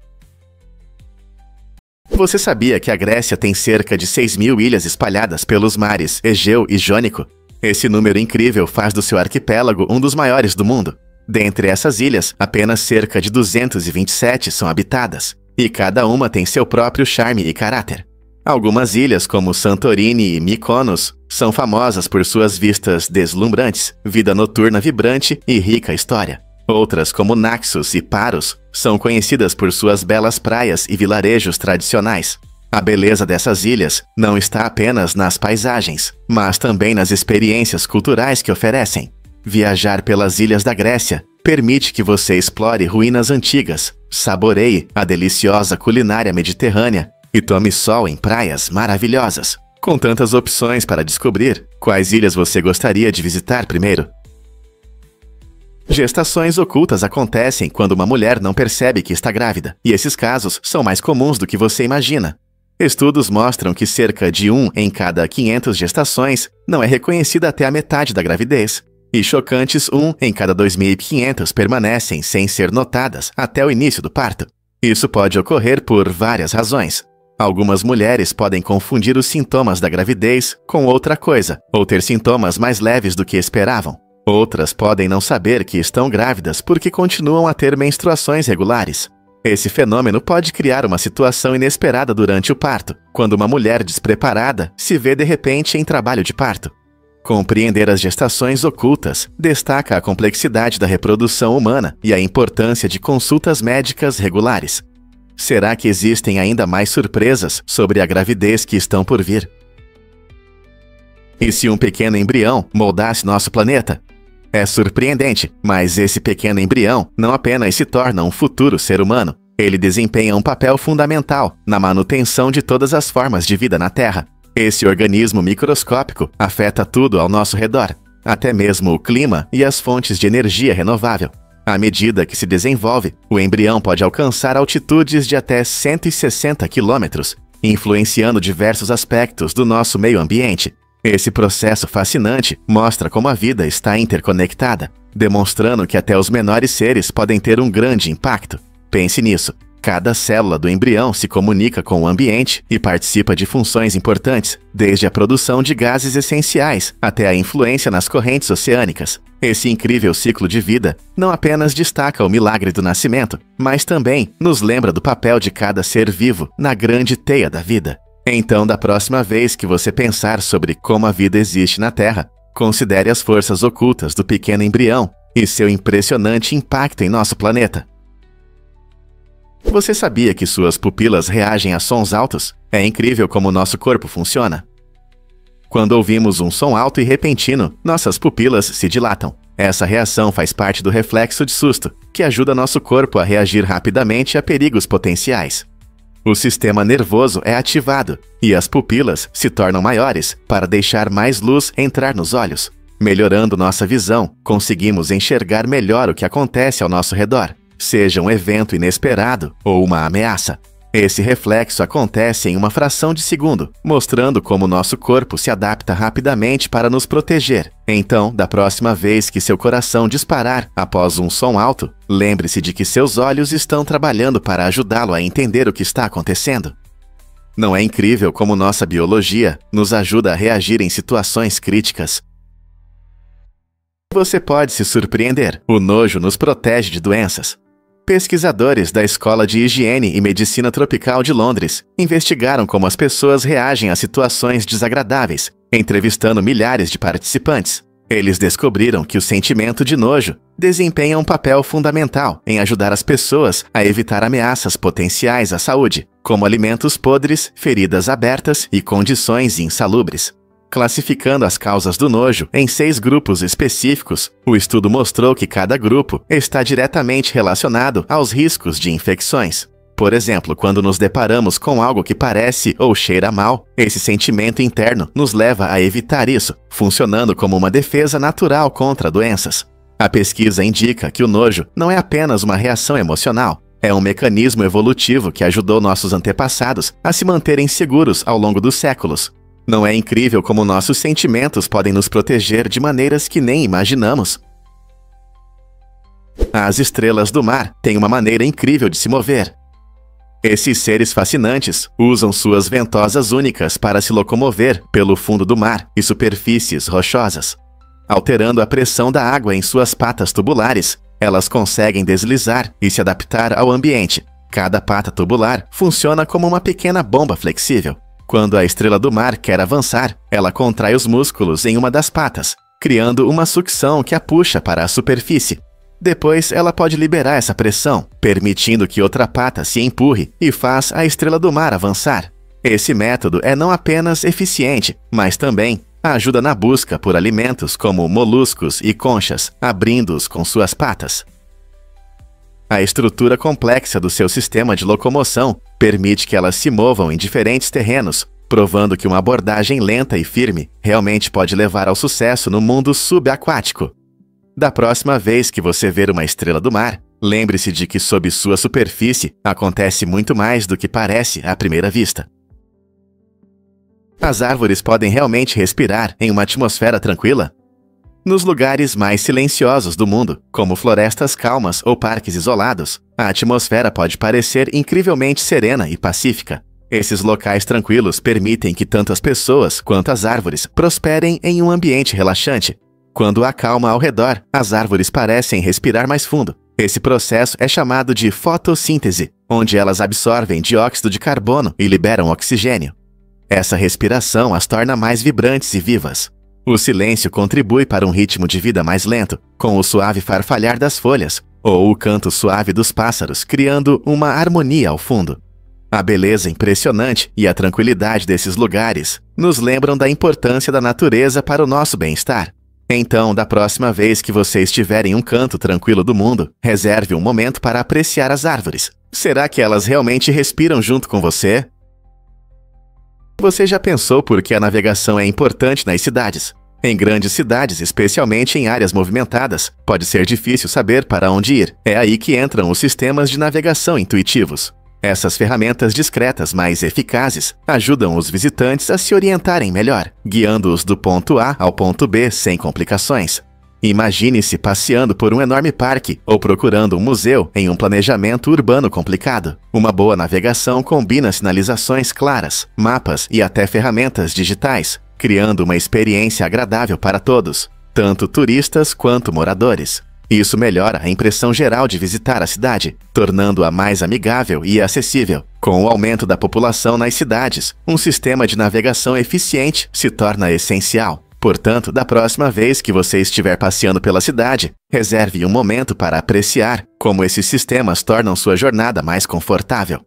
Você sabia que a Grécia tem cerca de 6.000 ilhas espalhadas pelos mares Egeu e Jônico? Esse número incrível faz do seu arquipélago um dos maiores do mundo. Dentre essas ilhas, apenas cerca de 227 são habitadas, e cada uma tem seu próprio charme e caráter. Algumas ilhas, como Santorini e Mykonos, são famosas por suas vistas deslumbrantes, vida noturna vibrante e rica história. Outras, como Naxos e Paros, são conhecidas por suas belas praias e vilarejos tradicionais. A beleza dessas ilhas não está apenas nas paisagens, mas também nas experiências culturais que oferecem. Viajar pelas ilhas da Grécia permite que você explore ruínas antigas, saboreie a deliciosa culinária mediterrânea e tome sol em praias maravilhosas. Com tantas opções para descobrir, quais ilhas você gostaria de visitar primeiro? Gestações ocultas acontecem quando uma mulher não percebe que está grávida, e esses casos são mais comuns do que você imagina. Estudos mostram que cerca de 1 em cada 500 gestações não é reconhecida até a metade da gravidez, e chocantes 1 em cada 2.500 permanecem sem ser notadas até o início do parto. Isso pode ocorrer por várias razões. Algumas mulheres podem confundir os sintomas da gravidez com outra coisa, ou ter sintomas mais leves do que esperavam. Outras podem não saber que estão grávidas porque continuam a ter menstruações regulares. Esse fenômeno pode criar uma situação inesperada durante o parto, quando uma mulher despreparada se vê de repente em trabalho de parto. Compreender as gestações ocultas destaca a complexidade da reprodução humana e a importância de consultas médicas regulares. Será que existem ainda mais surpresas sobre a gravidez que estão por vir? E se um pequeno embrião moldasse nosso planeta? É surpreendente, mas esse pequeno embrião não apenas se torna um futuro ser humano, ele desempenha um papel fundamental na manutenção de todas as formas de vida na Terra. Esse organismo microscópico afeta tudo ao nosso redor, até mesmo o clima e as fontes de energia renovável. À medida que se desenvolve, o embrião pode alcançar altitudes de até 160 quilômetros, influenciando diversos aspectos do nosso meio ambiente. Esse processo fascinante mostra como a vida está interconectada, demonstrando que até os menores seres podem ter um grande impacto. Pense nisso. Cada célula do embrião se comunica com o ambiente e participa de funções importantes, desde a produção de gases essenciais até a influência nas correntes oceânicas. Esse incrível ciclo de vida não apenas destaca o milagre do nascimento, mas também nos lembra do papel de cada ser vivo na grande teia da vida. Então, da próxima vez que você pensar sobre como a vida existe na Terra, considere as forças ocultas do pequeno embrião e seu impressionante impacto em nosso planeta. Você sabia que suas pupilas reagem a sons altos? É incrível como nosso corpo funciona. Quando ouvimos um som alto e repentino, nossas pupilas se dilatam. Essa reação faz parte do reflexo de susto, que ajuda nosso corpo a reagir rapidamente a perigos potenciais. O sistema nervoso é ativado e as pupilas se tornam maiores para deixar mais luz entrar nos olhos. Melhorando nossa visão, conseguimos enxergar melhor o que acontece ao nosso redor, seja um evento inesperado ou uma ameaça. Esse reflexo acontece em uma fração de segundo, mostrando como nosso corpo se adapta rapidamente para nos proteger. Então, da próxima vez que seu coração disparar após um som alto, lembre-se de que seus olhos estão trabalhando para ajudá-lo a entender o que está acontecendo. Não é incrível como nossa biologia nos ajuda a reagir em situações críticas? Você pode se surpreender. O nojo nos protege de doenças. Pesquisadores da Escola de Higiene e Medicina Tropical de Londres investigaram como as pessoas reagem a situações desagradáveis, entrevistando milhares de participantes. Eles descobriram que o sentimento de nojo desempenha um papel fundamental em ajudar as pessoas a evitar ameaças potenciais à saúde, como alimentos podres, feridas abertas e condições insalubres. Classificando as causas do nojo em 6 grupos específicos, o estudo mostrou que cada grupo está diretamente relacionado aos riscos de infecções. Por exemplo, quando nos deparamos com algo que parece ou cheira mal, esse sentimento interno nos leva a evitar isso, funcionando como uma defesa natural contra doenças. A pesquisa indica que o nojo não é apenas uma reação emocional, é um mecanismo evolutivo que ajudou nossos antepassados a se manterem seguros ao longo dos séculos. Não é incrível como nossos sentimentos podem nos proteger de maneiras que nem imaginamos? As estrelas do mar têm uma maneira incrível de se mover. Esses seres fascinantes usam suas ventosas únicas para se locomover pelo fundo do mar e superfícies rochosas. Alterando a pressão da água em suas patas tubulares, elas conseguem deslizar e se adaptar ao ambiente. Cada pata tubular funciona como uma pequena bomba flexível. Quando a estrela do mar quer avançar, ela contrai os músculos em uma das patas, criando uma sucção que a puxa para a superfície. Depois, ela pode liberar essa pressão, permitindo que outra pata se empurre e faz a estrela do mar avançar. Esse método é não apenas eficiente, mas também ajuda na busca por alimentos como moluscos e conchas, abrindo-os com suas patas. A estrutura complexa do seu sistema de locomoção permite que elas se movam em diferentes terrenos, provando que uma abordagem lenta e firme realmente pode levar ao sucesso no mundo subaquático. Da próxima vez que você ver uma estrela do mar, lembre-se de que sob sua superfície acontece muito mais do que parece à primeira vista. As árvores podem realmente respirar em uma atmosfera tranquila? Nos lugares mais silenciosos do mundo, como florestas calmas ou parques isolados, a atmosfera pode parecer incrivelmente serena e pacífica. Esses locais tranquilos permitem que tanto as pessoas quanto as árvores prosperem em um ambiente relaxante. Quando há calma ao redor, as árvores parecem respirar mais fundo. Esse processo é chamado de fotossíntese, onde elas absorvem dióxido de carbono e liberam oxigênio. Essa respiração as torna mais vibrantes e vivas. O silêncio contribui para um ritmo de vida mais lento, com o suave farfalhar das folhas, ou o canto suave dos pássaros, criando uma harmonia ao fundo. A beleza impressionante e a tranquilidade desses lugares nos lembram da importância da natureza para o nosso bem-estar. Então, da próxima vez que você estiver em um canto tranquilo do mundo, reserve um momento para apreciar as árvores. Será que elas realmente respiram junto com você? Você já pensou por que a navegação é importante nas cidades? Em grandes cidades, especialmente em áreas movimentadas, pode ser difícil saber para onde ir. É aí que entram os sistemas de navegação intuitivos. Essas ferramentas discretas mais eficazes ajudam os visitantes a se orientarem melhor, guiando-os do ponto A ao ponto B sem complicações. Imagine-se passeando por um enorme parque ou procurando um museu em um planejamento urbano complicado. Uma boa navegação combina sinalizações claras, mapas e até ferramentas digitais, criando uma experiência agradável para todos, tanto turistas quanto moradores. Isso melhora a impressão geral de visitar a cidade, tornando-a mais amigável e acessível. Com o aumento da população nas cidades, um sistema de navegação eficiente se torna essencial. Portanto, da próxima vez que você estiver passeando pela cidade, reserve um momento para apreciar como esses sistemas tornam sua jornada mais confortável.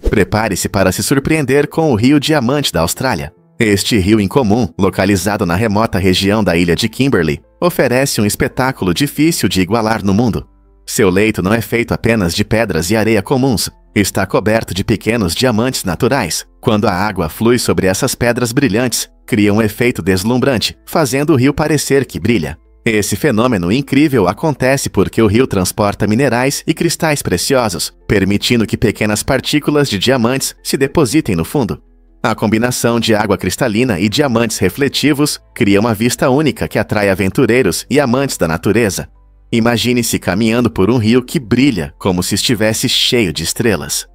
Prepare-se para se surpreender com o Rio Diamante da Austrália. Este rio incomum, localizado na remota região da ilha de Kimberley, oferece um espetáculo difícil de igualar no mundo. Seu leito não é feito apenas de pedras e areia comuns. Está coberto de pequenos diamantes naturais. Quando a água flui sobre essas pedras brilhantes, cria um efeito deslumbrante, fazendo o rio parecer que brilha. Esse fenômeno incrível acontece porque o rio transporta minerais e cristais preciosos, permitindo que pequenas partículas de diamantes se depositem no fundo. A combinação de água cristalina e diamantes refletivos cria uma vista única que atrai aventureiros e amantes da natureza. Imagine-se caminhando por um rio que brilha como se estivesse cheio de estrelas.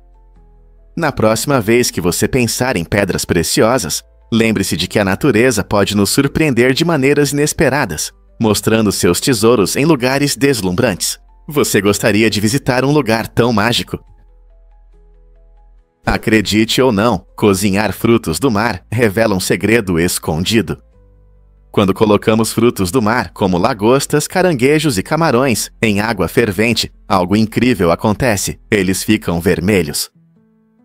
Na próxima vez que você pensar em pedras preciosas, lembre-se de que a natureza pode nos surpreender de maneiras inesperadas, mostrando seus tesouros em lugares deslumbrantes. Você gostaria de visitar um lugar tão mágico? Acredite ou não, cozinhar frutos do mar revela um segredo escondido. Quando colocamos frutos do mar, como lagostas, caranguejos e camarões, em água fervente, algo incrível acontece. Eles ficam vermelhos.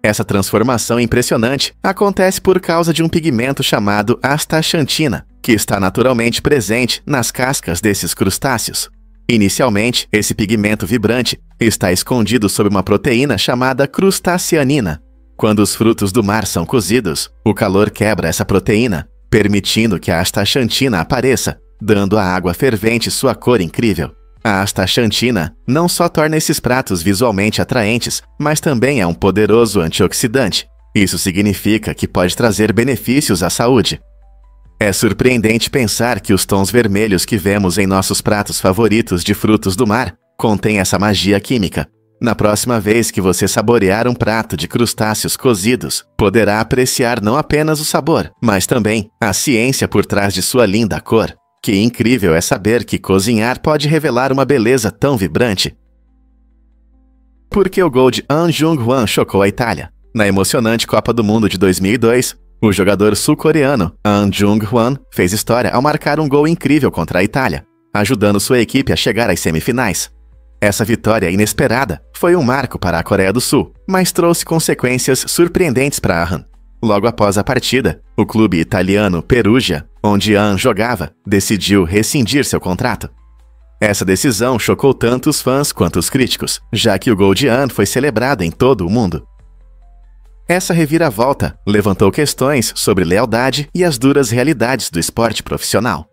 Essa transformação impressionante acontece por causa de um pigmento chamado astaxantina, que está naturalmente presente nas cascas desses crustáceos. Inicialmente, esse pigmento vibrante está escondido sob uma proteína chamada crustaceanina. Quando os frutos do mar são cozidos, o calor quebra essa proteína, permitindo que a astaxantina apareça, dando à água fervente sua cor incrível. A astaxantina não só torna esses pratos visualmente atraentes, mas também é um poderoso antioxidante. Isso significa que pode trazer benefícios à saúde. É surpreendente pensar que os tons vermelhos que vemos em nossos pratos favoritos de frutos do mar contêm essa magia química. Na próxima vez que você saborear um prato de crustáceos cozidos, poderá apreciar não apenas o sabor, mas também a ciência por trás de sua linda cor. Que incrível é saber que cozinhar pode revelar uma beleza tão vibrante. Por que o gol de An Jung-hwan chocou a Itália? Na emocionante Copa do Mundo de 2002, o jogador sul-coreano An Jung-hwan fez história ao marcar um gol incrível contra a Itália, ajudando sua equipe a chegar às semifinais. Essa vitória inesperada foi um marco para a Coreia do Sul, mas trouxe consequências surpreendentes para Han. Logo após a partida, o clube italiano Perugia, onde An jogava, decidiu rescindir seu contrato. Essa decisão chocou tanto os fãs quanto os críticos, já que o gol de An foi celebrado em todo o mundo. Essa reviravolta levantou questões sobre lealdade e as duras realidades do esporte profissional.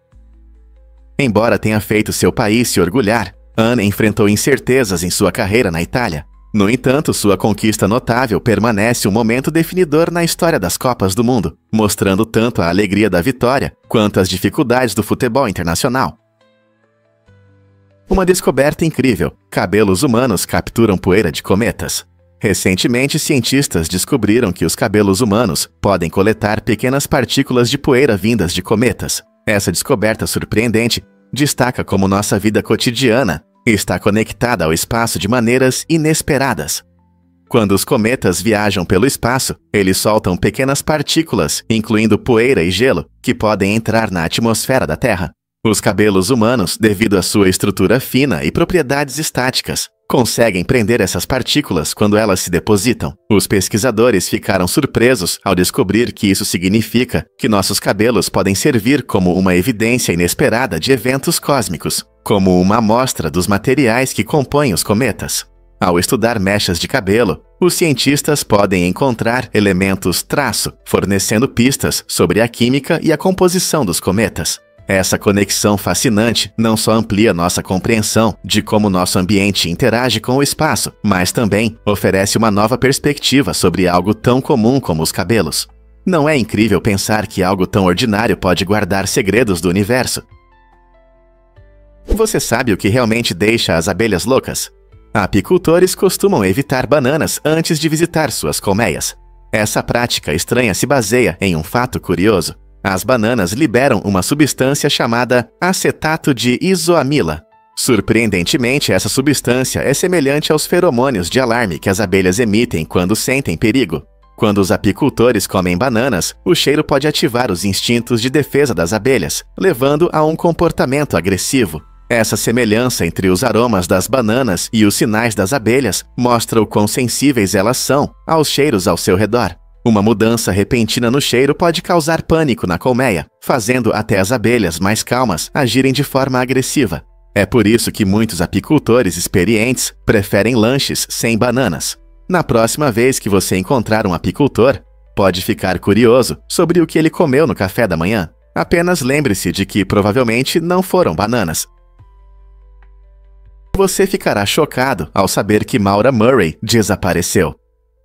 Embora tenha feito seu país se orgulhar, An enfrentou incertezas em sua carreira na Itália. No entanto, sua conquista notável permanece um momento definidor na história das Copas do Mundo, mostrando tanto a alegria da vitória quanto as dificuldades do futebol internacional. Uma descoberta incrível: cabelos humanos capturam poeira de cometas. Recentemente, cientistas descobriram que os cabelos humanos podem coletar pequenas partículas de poeira vindas de cometas. Essa descoberta surpreendente destaca como nossa vida cotidiana está conectada ao espaço de maneiras inesperadas. Quando os cometas viajam pelo espaço, eles soltam pequenas partículas, incluindo poeira e gelo, que podem entrar na atmosfera da Terra. Os cabelos humanos, devido à sua estrutura fina e propriedades estáticas, conseguem prender essas partículas quando elas se depositam. Os pesquisadores ficaram surpresos ao descobrir que isso significa que nossos cabelos podem servir como uma evidência inesperada de eventos cósmicos, como uma amostra dos materiais que compõem os cometas. Ao estudar mechas de cabelo, os cientistas podem encontrar elementos traço, fornecendo pistas sobre a química e a composição dos cometas. Essa conexão fascinante não só amplia nossa compreensão de como nosso ambiente interage com o espaço, mas também oferece uma nova perspectiva sobre algo tão comum como os cabelos. Não é incrível pensar que algo tão ordinário pode guardar segredos do universo? Você sabe o que realmente deixa as abelhas loucas? Apicultores costumam evitar bananas antes de visitar suas colmeias. Essa prática estranha se baseia em um fato curioso. As bananas liberam uma substância chamada acetato de isoamila. Surpreendentemente, essa substância é semelhante aos feromônios de alarme que as abelhas emitem quando sentem perigo. Quando os apicultores comem bananas, o cheiro pode ativar os instintos de defesa das abelhas, levando a um comportamento agressivo. Essa semelhança entre os aromas das bananas e os sinais das abelhas mostra o quão sensíveis elas são aos cheiros ao seu redor. Uma mudança repentina no cheiro pode causar pânico na colmeia, fazendo até as abelhas mais calmas agirem de forma agressiva. É por isso que muitos apicultores experientes preferem lanches sem bananas. Na próxima vez que você encontrar um apicultor, pode ficar curioso sobre o que ele comeu no café da manhã. Apenas lembre-se de que provavelmente não foram bananas. Você ficará chocado ao saber que Maura Murray desapareceu.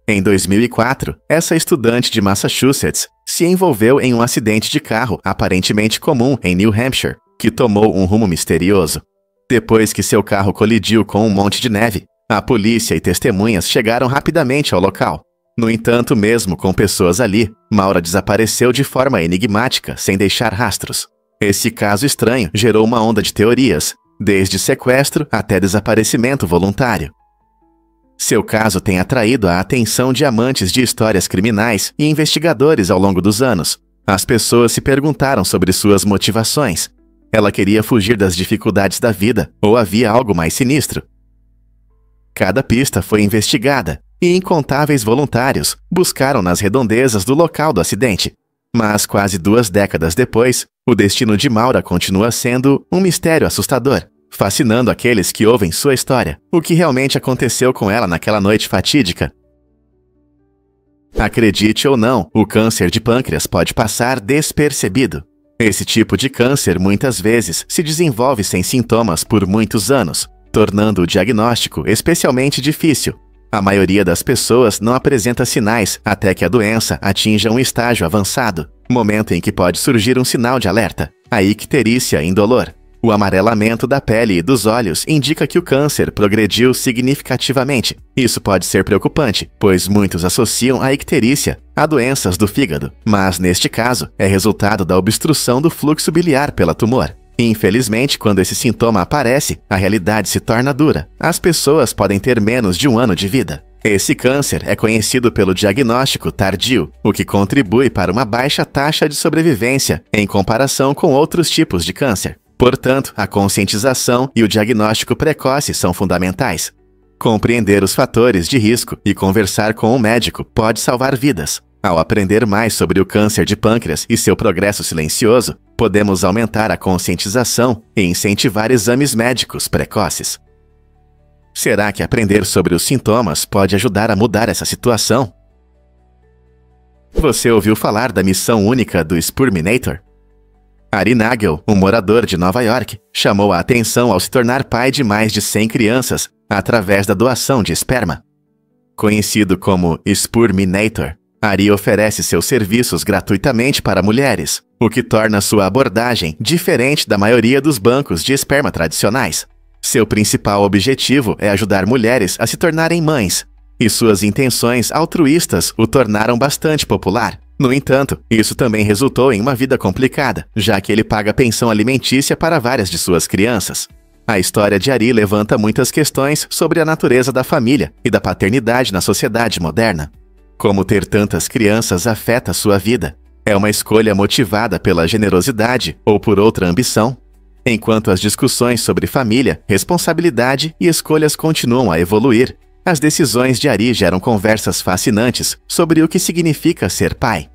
Em 2004, essa estudante de Massachusetts se envolveu em um acidente de carro aparentemente comum em New Hampshire, que tomou um rumo misterioso. Depois que seu carro colidiu com um monte de neve, a polícia e testemunhas chegaram rapidamente ao local. No entanto, mesmo com pessoas ali, Maura desapareceu de forma enigmática, sem deixar rastros. Esse caso estranho gerou uma onda de teorias, desde sequestro até desaparecimento voluntário. Seu caso tem atraído a atenção de amantes de histórias criminais e investigadores ao longo dos anos. As pessoas se perguntaram sobre suas motivações. Ela queria fugir das dificuldades da vida ou havia algo mais sinistro? Cada pista foi investigada e incontáveis voluntários buscaram nas redondezas do local do acidente. Mas quase 2 décadas depois, o destino de Maura continua sendo um mistério assustador, fascinando aqueles que ouvem sua história. O que realmente aconteceu com ela naquela noite fatídica? Acredite ou não, o câncer de pâncreas pode passar despercebido. Esse tipo de câncer muitas vezes se desenvolve sem sintomas por muitos anos, tornando o diagnóstico especialmente difícil. A maioria das pessoas não apresenta sinais até que a doença atinja um estágio avançado, momento em que pode surgir um sinal de alerta, a icterícia indolor. O amarelamento da pele e dos olhos indica que o câncer progrediu significativamente. Isso pode ser preocupante, pois muitos associam a icterícia a doenças do fígado, mas neste caso é resultado da obstrução do fluxo biliar pela tumor. Infelizmente, quando esse sintoma aparece, a realidade se torna dura. As pessoas podem ter menos de 1 ano de vida. Esse câncer é conhecido pelo diagnóstico tardio, o que contribui para uma baixa taxa de sobrevivência em comparação com outros tipos de câncer. Portanto, a conscientização e o diagnóstico precoce são fundamentais. Compreender os fatores de risco e conversar com um médico pode salvar vidas. Ao aprender mais sobre o câncer de pâncreas e seu progresso silencioso, podemos aumentar a conscientização e incentivar exames médicos precoces. Será que aprender sobre os sintomas pode ajudar a mudar essa situação? Você ouviu falar da missão única do Sperminator? Ari Nagel, um morador de Nova York, chamou a atenção ao se tornar pai de mais de 100 crianças através da doação de esperma. Conhecido como Sperminator, Ari oferece seus serviços gratuitamente para mulheres, o que torna sua abordagem diferente da maioria dos bancos de esperma tradicionais. Seu principal objetivo é ajudar mulheres a se tornarem mães, e suas intenções altruístas o tornaram bastante popular. No entanto, isso também resultou em uma vida complicada, já que ele paga pensão alimentícia para várias de suas crianças. A história de Ari levanta muitas questões sobre a natureza da família e da paternidade na sociedade moderna. Como ter tantas crianças afeta sua vida? É uma escolha motivada pela generosidade ou por outra ambição? Enquanto as discussões sobre família, responsabilidade e escolhas continuam a evoluir, as decisões de Ari geram conversas fascinantes sobre o que significa ser pai.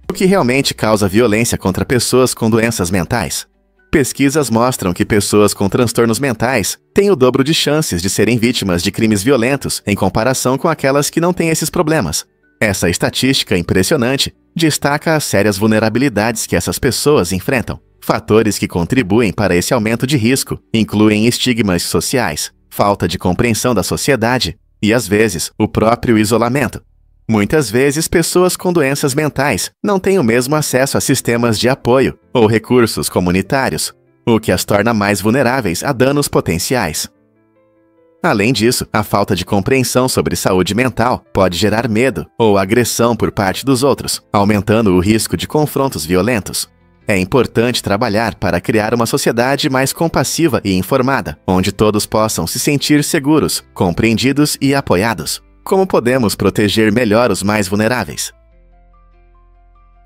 O que realmente causa violência contra pessoas com doenças mentais? Pesquisas mostram que pessoas com transtornos mentais têm o dobro de chances de serem vítimas de crimes violentos em comparação com aquelas que não têm esses problemas. Essa estatística impressionante destaca as sérias vulnerabilidades que essas pessoas enfrentam. Fatores que contribuem para esse aumento de risco incluem estigmas sociais, falta de compreensão da sociedade e, às vezes, o próprio isolamento. Muitas vezes, pessoas com doenças mentais não têm o mesmo acesso a sistemas de apoio ou recursos comunitários, o que as torna mais vulneráveis a danos potenciais. Além disso, a falta de compreensão sobre saúde mental pode gerar medo ou agressão por parte dos outros, aumentando o risco de confrontos violentos. É importante trabalhar para criar uma sociedade mais compassiva e informada, onde todos possam se sentir seguros, compreendidos e apoiados. Como podemos proteger melhor os mais vulneráveis?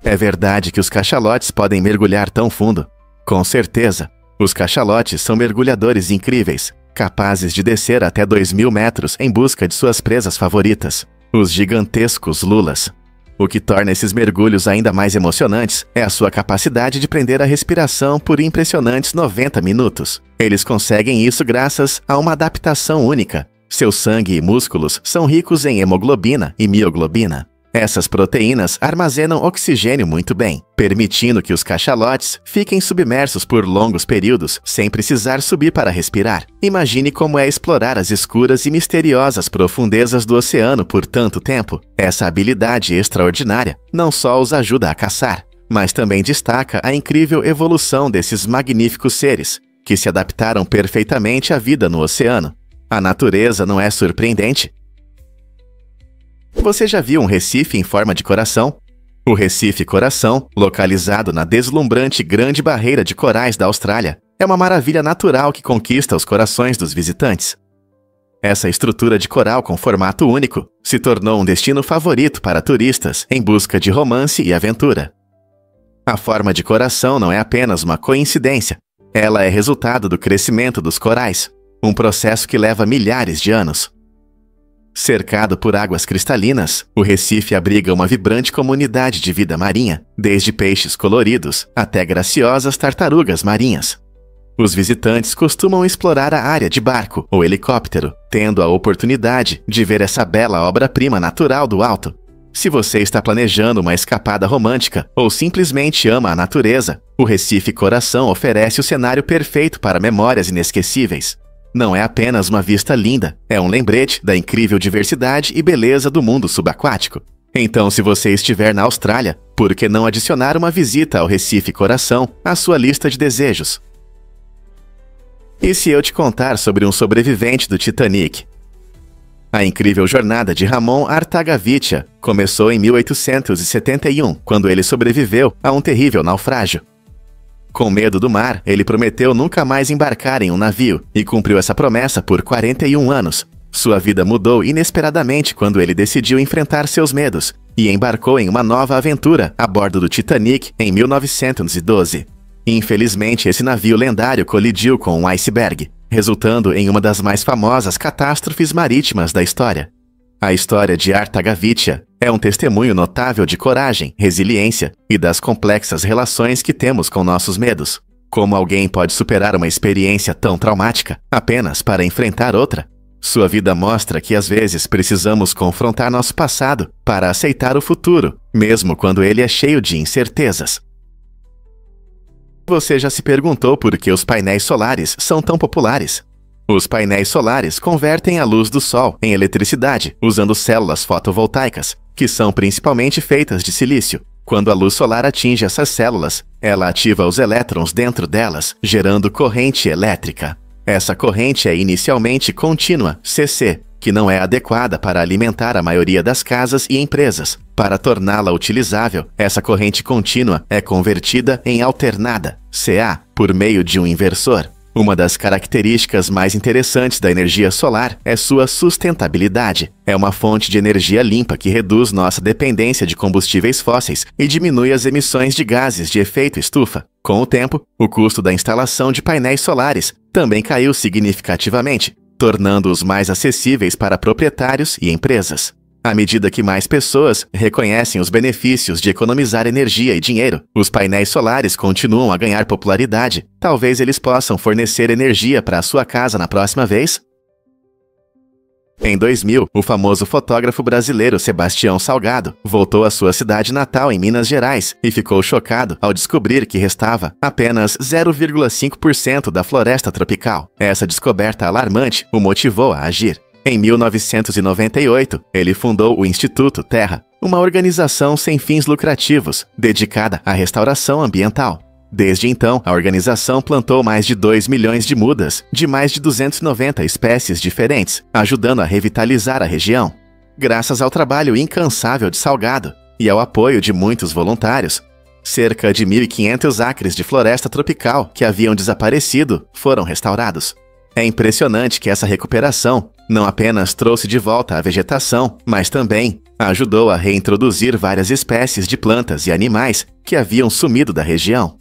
É verdade que os cachalotes podem mergulhar tão fundo? Com certeza, os cachalotes são mergulhadores incríveis, capazes de descer até 2.000 metros em busca de suas presas favoritas, os gigantescos lulas. O que torna esses mergulhos ainda mais emocionantes é a sua capacidade de prender a respiração por impressionantes 90 minutos. Eles conseguem isso graças a uma adaptação única. Seu sangue e músculos são ricos em hemoglobina e mioglobina. Essas proteínas armazenam oxigênio muito bem, permitindo que os cachalotes fiquem submersos por longos períodos sem precisar subir para respirar. Imagine como é explorar as escuras e misteriosas profundezas do oceano por tanto tempo. Essa habilidade extraordinária não só os ajuda a caçar, mas também destaca a incrível evolução desses magníficos seres, que se adaptaram perfeitamente à vida no oceano. A natureza não é surpreendente? Você já viu um recife em forma de coração? O Recife Coração, localizado na deslumbrante Grande Barreira de Corais da Austrália, é uma maravilha natural que conquista os corações dos visitantes. Essa estrutura de coral com formato único se tornou um destino favorito para turistas em busca de romance e aventura. A forma de coração não é apenas uma coincidência, ela é resultado do crescimento dos corais, um processo que leva milhares de anos. Cercado por águas cristalinas, o Recife abriga uma vibrante comunidade de vida marinha, desde peixes coloridos até graciosas tartarugas marinhas. Os visitantes costumam explorar a área de barco ou helicóptero, tendo a oportunidade de ver essa bela obra-prima natural do alto. Se você está planejando uma escapada romântica ou simplesmente ama a natureza, o Recife Coração oferece o cenário perfeito para memórias inesquecíveis. Não é apenas uma vista linda, é um lembrete da incrível diversidade e beleza do mundo subaquático. Então, se você estiver na Austrália, por que não adicionar uma visita ao Recife Coração à sua lista de desejos? E se eu te contar sobre um sobrevivente do Titanic? A incrível jornada de Ramon Artagavitia começou em 1871, quando ele sobreviveu a um terrível naufrágio. Com medo do mar, ele prometeu nunca mais embarcar em um navio e cumpriu essa promessa por 41 anos. Sua vida mudou inesperadamente quando ele decidiu enfrentar seus medos e embarcou em uma nova aventura a bordo do Titanic em 1912. Infelizmente, esse navio lendário colidiu com um iceberg, resultando em uma das mais famosas catástrofes marítimas da história. A história de Artagavitia é um testemunho notável de coragem, resiliência e das complexas relações que temos com nossos medos. Como alguém pode superar uma experiência tão traumática apenas para enfrentar outra? Sua vida mostra que às vezes precisamos confrontar nosso passado para aceitar o futuro, mesmo quando ele é cheio de incertezas. Você já se perguntou por que os painéis solares são tão populares? Os painéis solares convertem a luz do sol em eletricidade usando células fotovoltaicas, que são principalmente feitas de silício. Quando a luz solar atinge essas células, ela ativa os elétrons dentro delas, gerando corrente elétrica. Essa corrente é inicialmente contínua, CC, que não é adequada para alimentar a maioria das casas e empresas. Para torná-la utilizável, essa corrente contínua é convertida em alternada, CA, por meio de um inversor. Uma das características mais interessantes da energia solar é sua sustentabilidade. É uma fonte de energia limpa que reduz nossa dependência de combustíveis fósseis e diminui as emissões de gases de efeito estufa. Com o tempo, o custo da instalação de painéis solares também caiu significativamente, tornando-os mais acessíveis para proprietários e empresas. À medida que mais pessoas reconhecem os benefícios de economizar energia e dinheiro, os painéis solares continuam a ganhar popularidade. Talvez eles possam fornecer energia para a sua casa na próxima vez? Em 2000, o famoso fotógrafo brasileiro Sebastião Salgado voltou à sua cidade natal em Minas Gerais e ficou chocado ao descobrir que restava apenas 0,5% da floresta tropical. Essa descoberta alarmante o motivou a agir. Em 1998, ele fundou o Instituto Terra, uma organização sem fins lucrativos, dedicada à restauração ambiental. Desde então, a organização plantou mais de 2 milhões de mudas, de mais de 290 espécies diferentes, ajudando a revitalizar a região. Graças ao trabalho incansável de Salgado e ao apoio de muitos voluntários, cerca de 1.500 acres de floresta tropical que haviam desaparecido foram restaurados. É impressionante que essa recuperação não apenas trouxe de volta a vegetação, mas também ajudou a reintroduzir várias espécies de plantas e animais que haviam sumido da região.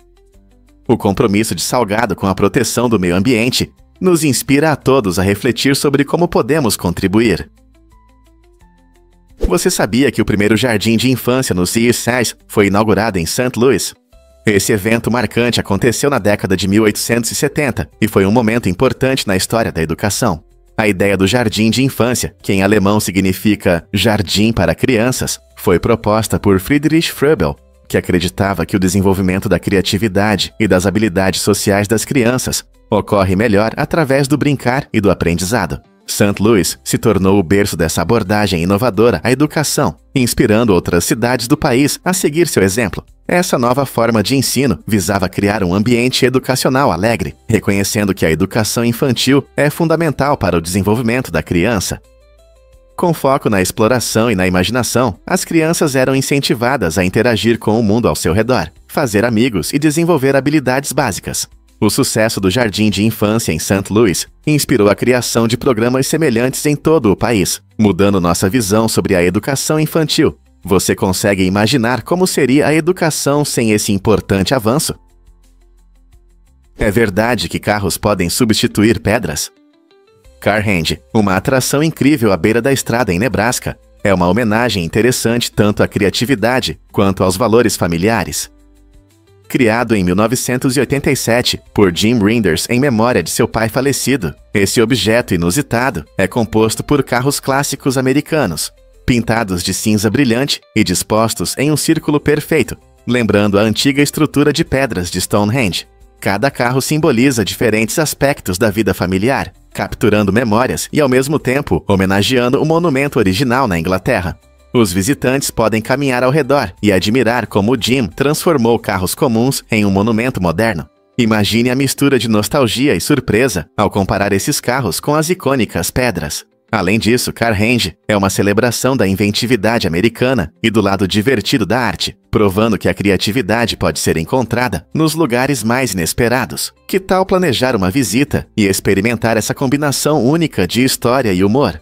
O compromisso de Salgado com a proteção do meio ambiente nos inspira a todos a refletir sobre como podemos contribuir. Você sabia que o primeiro jardim de infância no CSIS foi inaugurado em St. Louis? Esse evento marcante aconteceu na década de 1870 e foi um momento importante na história da educação. A ideia do jardim de infância, que em alemão significa jardim para crianças, foi proposta por Friedrich Froebel, que acreditava que o desenvolvimento da criatividade e das habilidades sociais das crianças ocorre melhor através do brincar e do aprendizado. St. Louis se tornou o berço dessa abordagem inovadora à educação, inspirando outras cidades do país a seguir seu exemplo. Essa nova forma de ensino visava criar um ambiente educacional alegre, reconhecendo que a educação infantil é fundamental para o desenvolvimento da criança. Com foco na exploração e na imaginação, as crianças eram incentivadas a interagir com o mundo ao seu redor, fazer amigos e desenvolver habilidades básicas. O sucesso do jardim de infância em St. Louis inspirou a criação de programas semelhantes em todo o país, mudando nossa visão sobre a educação infantil. Você consegue imaginar como seria a educação sem esse importante avanço? É verdade que carros podem substituir pedras? Carhenge, uma atração incrível à beira da estrada em Nebraska, é uma homenagem interessante tanto à criatividade quanto aos valores familiares. Criado em 1987 por Jim Rinders em memória de seu pai falecido, esse objeto inusitado é composto por carros clássicos americanos, pintados de cinza brilhante e dispostos em um círculo perfeito, lembrando a antiga estrutura de pedras de Stonehenge. Cada carro simboliza diferentes aspectos da vida familiar, capturando memórias e, ao mesmo tempo, homenageando o monumento original na Inglaterra. Os visitantes podem caminhar ao redor e admirar como Jim transformou carros comuns em um monumento moderno. Imagine a mistura de nostalgia e surpresa ao comparar esses carros com as icônicas pedras. Além disso, Carhenge é uma celebração da inventividade americana e do lado divertido da arte, provando que a criatividade pode ser encontrada nos lugares mais inesperados. Que tal planejar uma visita e experimentar essa combinação única de história e humor?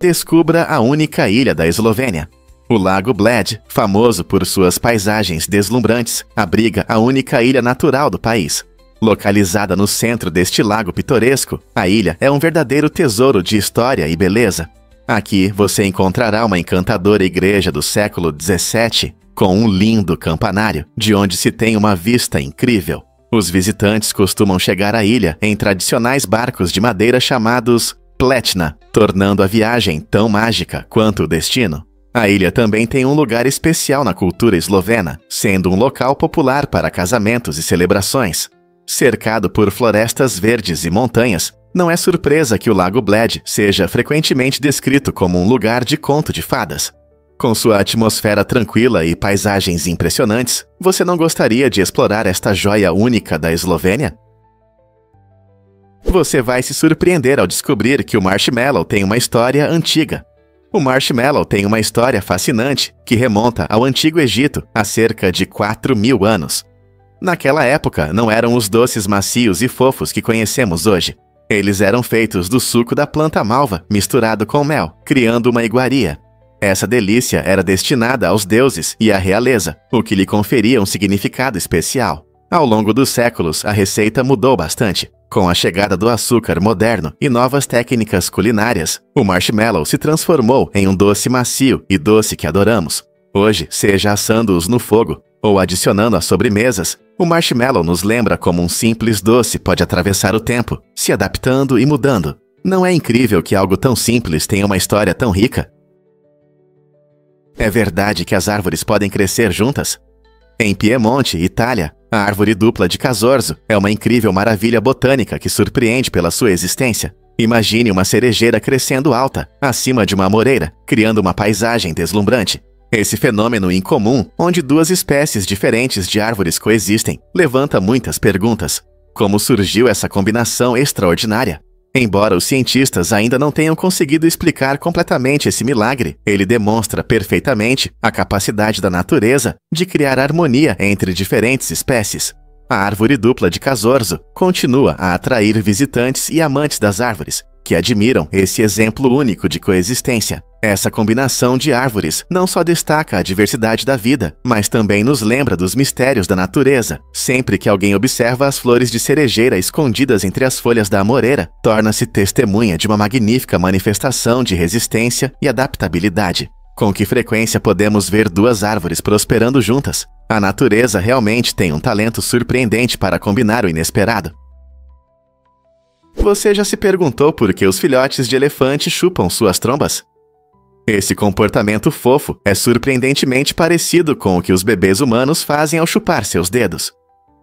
Descubra a única ilha da Eslovênia. O Lago Bled, famoso por suas paisagens deslumbrantes, abriga a única ilha natural do país. Localizada no centro deste lago pitoresco, a ilha é um verdadeiro tesouro de história e beleza. Aqui você encontrará uma encantadora igreja do século XVII, com um lindo campanário, de onde se tem uma vista incrível. Os visitantes costumam chegar à ilha em tradicionais barcos de madeira chamados Pletna, tornando a viagem tão mágica quanto o destino. A ilha também tem um lugar especial na cultura eslovena, sendo um local popular para casamentos e celebrações. Cercado por florestas verdes e montanhas, não é surpresa que o Lago Bled seja frequentemente descrito como um lugar de conto de fadas. Com sua atmosfera tranquila e paisagens impressionantes, você não gostaria de explorar esta joia única da Eslovênia? Você vai se surpreender ao descobrir que o Marshmallow tem uma história antiga. O Marshmallow tem uma história fascinante que remonta ao Antigo Egito há cerca de 4.000 anos. Naquela época, não eram os doces macios e fofos que conhecemos hoje. Eles eram feitos do suco da planta malva misturado com mel, criando uma iguaria. Essa delícia era destinada aos deuses e à realeza, o que lhe conferia um significado especial. Ao longo dos séculos, a receita mudou bastante. Com a chegada do açúcar moderno e novas técnicas culinárias, o marshmallow se transformou em um doce macio e doce que adoramos. Hoje, seja assando-os no fogo ou adicionando às sobremesas, o marshmallow nos lembra como um simples doce pode atravessar o tempo, se adaptando e mudando. Não é incrível que algo tão simples tenha uma história tão rica? É verdade que as árvores podem crescer juntas? Em Piemonte, Itália, a árvore dupla de Casorzo é uma incrível maravilha botânica que surpreende pela sua existência. Imagine uma cerejeira crescendo alta, acima de uma amoreira, criando uma paisagem deslumbrante. Esse fenômeno incomum, onde duas espécies diferentes de árvores coexistem, levanta muitas perguntas. Como surgiu essa combinação extraordinária? Embora os cientistas ainda não tenham conseguido explicar completamente esse milagre, ele demonstra perfeitamente a capacidade da natureza de criar harmonia entre diferentes espécies. A árvore dupla de Casorzo continua a atrair visitantes e amantes das árvores, que admiram esse exemplo único de coexistência. Essa combinação de árvores não só destaca a diversidade da vida, mas também nos lembra dos mistérios da natureza. Sempre que alguém observa as flores de cerejeira escondidas entre as folhas da amoreira, torna-se testemunha de uma magnífica manifestação de resistência e adaptabilidade. Com que frequência podemos ver duas árvores prosperando juntas? A natureza realmente tem um talento surpreendente para combinar o inesperado. Você já se perguntou por que os filhotes de elefante chupam suas trombas? Esse comportamento fofo é surpreendentemente parecido com o que os bebês humanos fazem ao chupar seus dedos.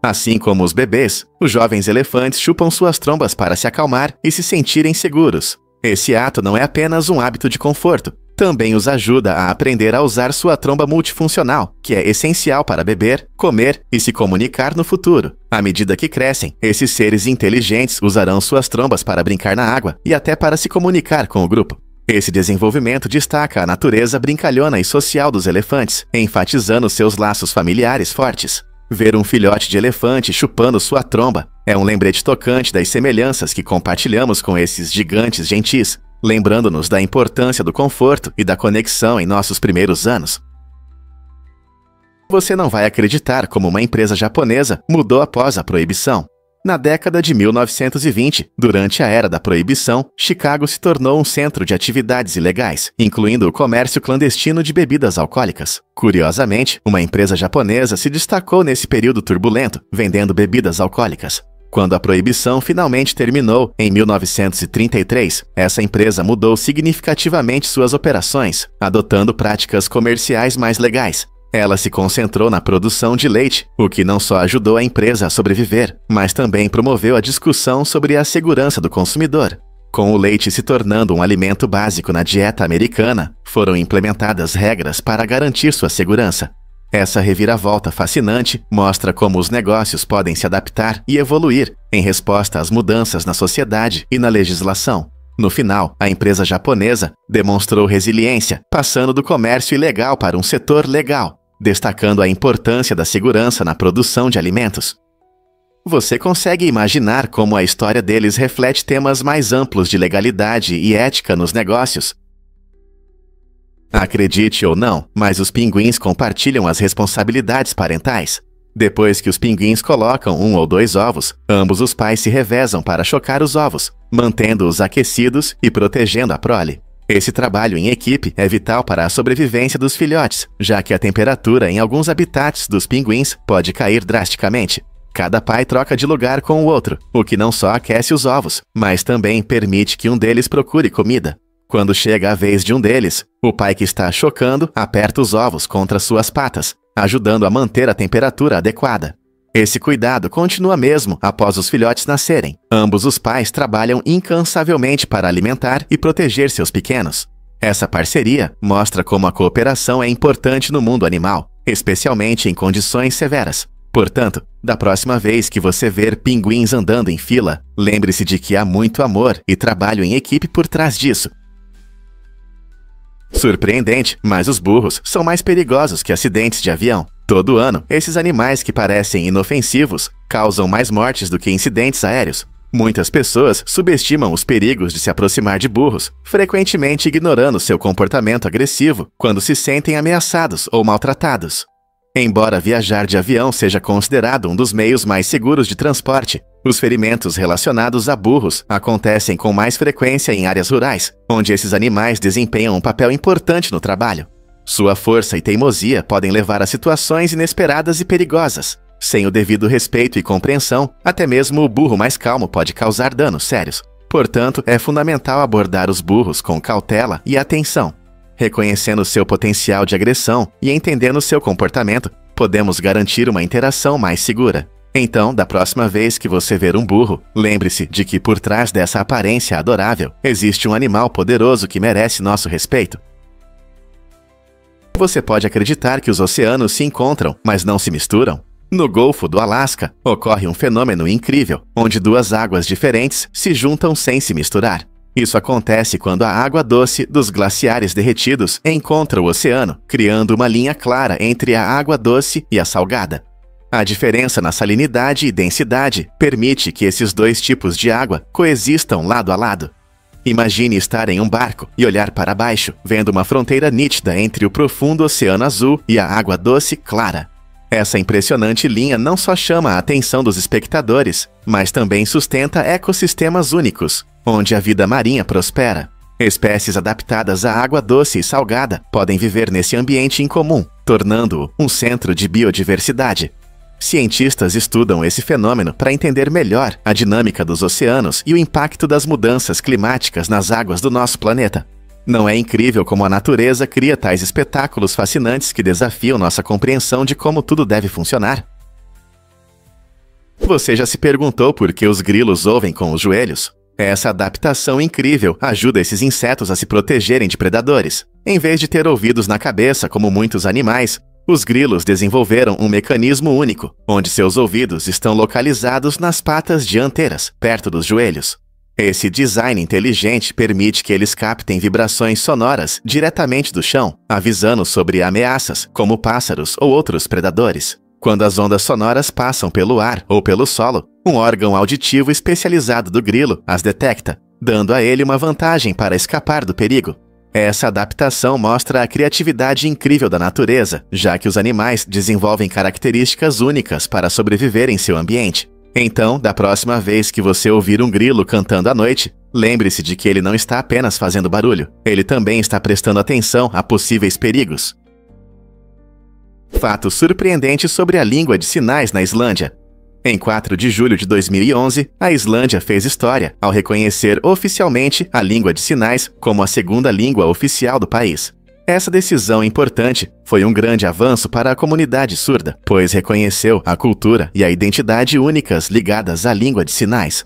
Assim como os bebês, os jovens elefantes chupam suas trombas para se acalmar e se sentirem seguros. Esse ato não é apenas um hábito de conforto, também os ajuda a aprender a usar sua tromba multifuncional, que é essencial para beber, comer e se comunicar no futuro. À medida que crescem, esses seres inteligentes usarão suas trombas para brincar na água e até para se comunicar com o grupo. Esse desenvolvimento destaca a natureza brincalhona e social dos elefantes, enfatizando seus laços familiares fortes. Ver um filhote de elefante chupando sua tromba é um lembrete tocante das semelhanças que compartilhamos com esses gigantes gentis, lembrando-nos da importância do conforto e da conexão em nossos primeiros anos. Você não vai acreditar como uma empresa japonesa mudou após a proibição. Na década de 1920, durante a era da proibição, Chicago se tornou um centro de atividades ilegais, incluindo o comércio clandestino de bebidas alcoólicas. Curiosamente, uma empresa japonesa se destacou nesse período turbulento, vendendo bebidas alcoólicas. Quando a proibição finalmente terminou, em 1933, essa empresa mudou significativamente suas operações, adotando práticas comerciais mais legais. Ela se concentrou na produção de leite, o que não só ajudou a empresa a sobreviver, mas também promoveu a discussão sobre a segurança do consumidor. Com o leite se tornando um alimento básico na dieta americana, foram implementadas regras para garantir sua segurança. Essa reviravolta fascinante mostra como os negócios podem se adaptar e evoluir em resposta às mudanças na sociedade e na legislação. No final, a empresa japonesa demonstrou resiliência, passando do comércio ilegal para um setor legal, destacando a importância da segurança na produção de alimentos. Você consegue imaginar como a história deles reflete temas mais amplos de legalidade e ética nos negócios? Acredite ou não, mas os pinguins compartilham as responsabilidades parentais. Depois que os pinguins colocam 1 ou 2 ovos, ambos os pais se revezam para chocar os ovos, mantendo-os aquecidos e protegendo a prole. Esse trabalho em equipe é vital para a sobrevivência dos filhotes, já que a temperatura em alguns habitats dos pinguins pode cair drasticamente. Cada pai troca de lugar com o outro, o que não só aquece os ovos, mas também permite que um deles procure comida. Quando chega a vez de um deles, o pai que está chocando aperta os ovos contra suas patas, ajudando a manter a temperatura adequada. Esse cuidado continua mesmo após os filhotes nascerem. Ambos os pais trabalham incansavelmente para alimentar e proteger seus pequenos. Essa parceria mostra como a cooperação é importante no mundo animal, especialmente em condições severas. Portanto, da próxima vez que você ver pinguins andando em fila, lembre-se de que há muito amor e trabalho em equipe por trás disso. Surpreendente, mas os burros são mais perigosos que acidentes de avião. Todo ano, esses animais que parecem inofensivos causam mais mortes do que incidentes aéreos. Muitas pessoas subestimam os perigos de se aproximar de burros, frequentemente ignorando seu comportamento agressivo quando se sentem ameaçados ou maltratados. Embora viajar de avião seja considerado um dos meios mais seguros de transporte, os ferimentos relacionados a burros acontecem com mais frequência em áreas rurais, onde esses animais desempenham um papel importante no trabalho. Sua força e teimosia podem levar a situações inesperadas e perigosas. Sem o devido respeito e compreensão, até mesmo o burro mais calmo pode causar danos sérios. Portanto, é fundamental abordar os burros com cautela e atenção. Reconhecendo seu potencial de agressão e entendendo seu comportamento, podemos garantir uma interação mais segura. Então, da próxima vez que você ver um burro, lembre-se de que por trás dessa aparência adorável, existe um animal poderoso que merece nosso respeito. Você pode acreditar que os oceanos se encontram, mas não se misturam? No Golfo do Alasca, ocorre um fenômeno incrível, onde duas águas diferentes se juntam sem se misturar. Isso acontece quando a água doce dos glaciares derretidos encontra o oceano, criando uma linha clara entre a água doce e a salgada. A diferença na salinidade e densidade permite que esses dois tipos de água coexistam lado a lado. Imagine estar em um barco e olhar para baixo, vendo uma fronteira nítida entre o profundo oceano azul e a água doce clara. Essa impressionante linha não só chama a atenção dos espectadores, mas também sustenta ecossistemas únicos, onde a vida marinha prospera. Espécies adaptadas à água doce e salgada podem viver nesse ambiente incomum, tornando-o um centro de biodiversidade. Cientistas estudam esse fenômeno para entender melhor a dinâmica dos oceanos e o impacto das mudanças climáticas nas águas do nosso planeta. Não é incrível como a natureza cria tais espetáculos fascinantes que desafiam nossa compreensão de como tudo deve funcionar? Você já se perguntou por que os grilos ouvem com os joelhos? Essa adaptação incrível ajuda esses insetos a se protegerem de predadores. Em vez de ter ouvidos na cabeça como muitos animais, os grilos desenvolveram um mecanismo único, onde seus ouvidos estão localizados nas patas dianteiras, perto dos joelhos. Esse design inteligente permite que eles captem vibrações sonoras diretamente do chão, avisando sobre ameaças, como pássaros ou outros predadores. Quando as ondas sonoras passam pelo ar ou pelo solo, um órgão auditivo especializado do grilo as detecta, dando a ele uma vantagem para escapar do perigo. Essa adaptação mostra a criatividade incrível da natureza, já que os animais desenvolvem características únicas para sobreviver em seu ambiente. Então, da próxima vez que você ouvir um grilo cantando à noite, lembre-se de que ele não está apenas fazendo barulho, ele também está prestando atenção a possíveis perigos. Fato surpreendente sobre a língua de sinais na Islândia. Em 4 de julho de 2011, a Islândia fez história ao reconhecer oficialmente a língua de sinais como a segunda língua oficial do país. Essa decisão importante foi um grande avanço para a comunidade surda, pois reconheceu a cultura e a identidade únicas ligadas à língua de sinais.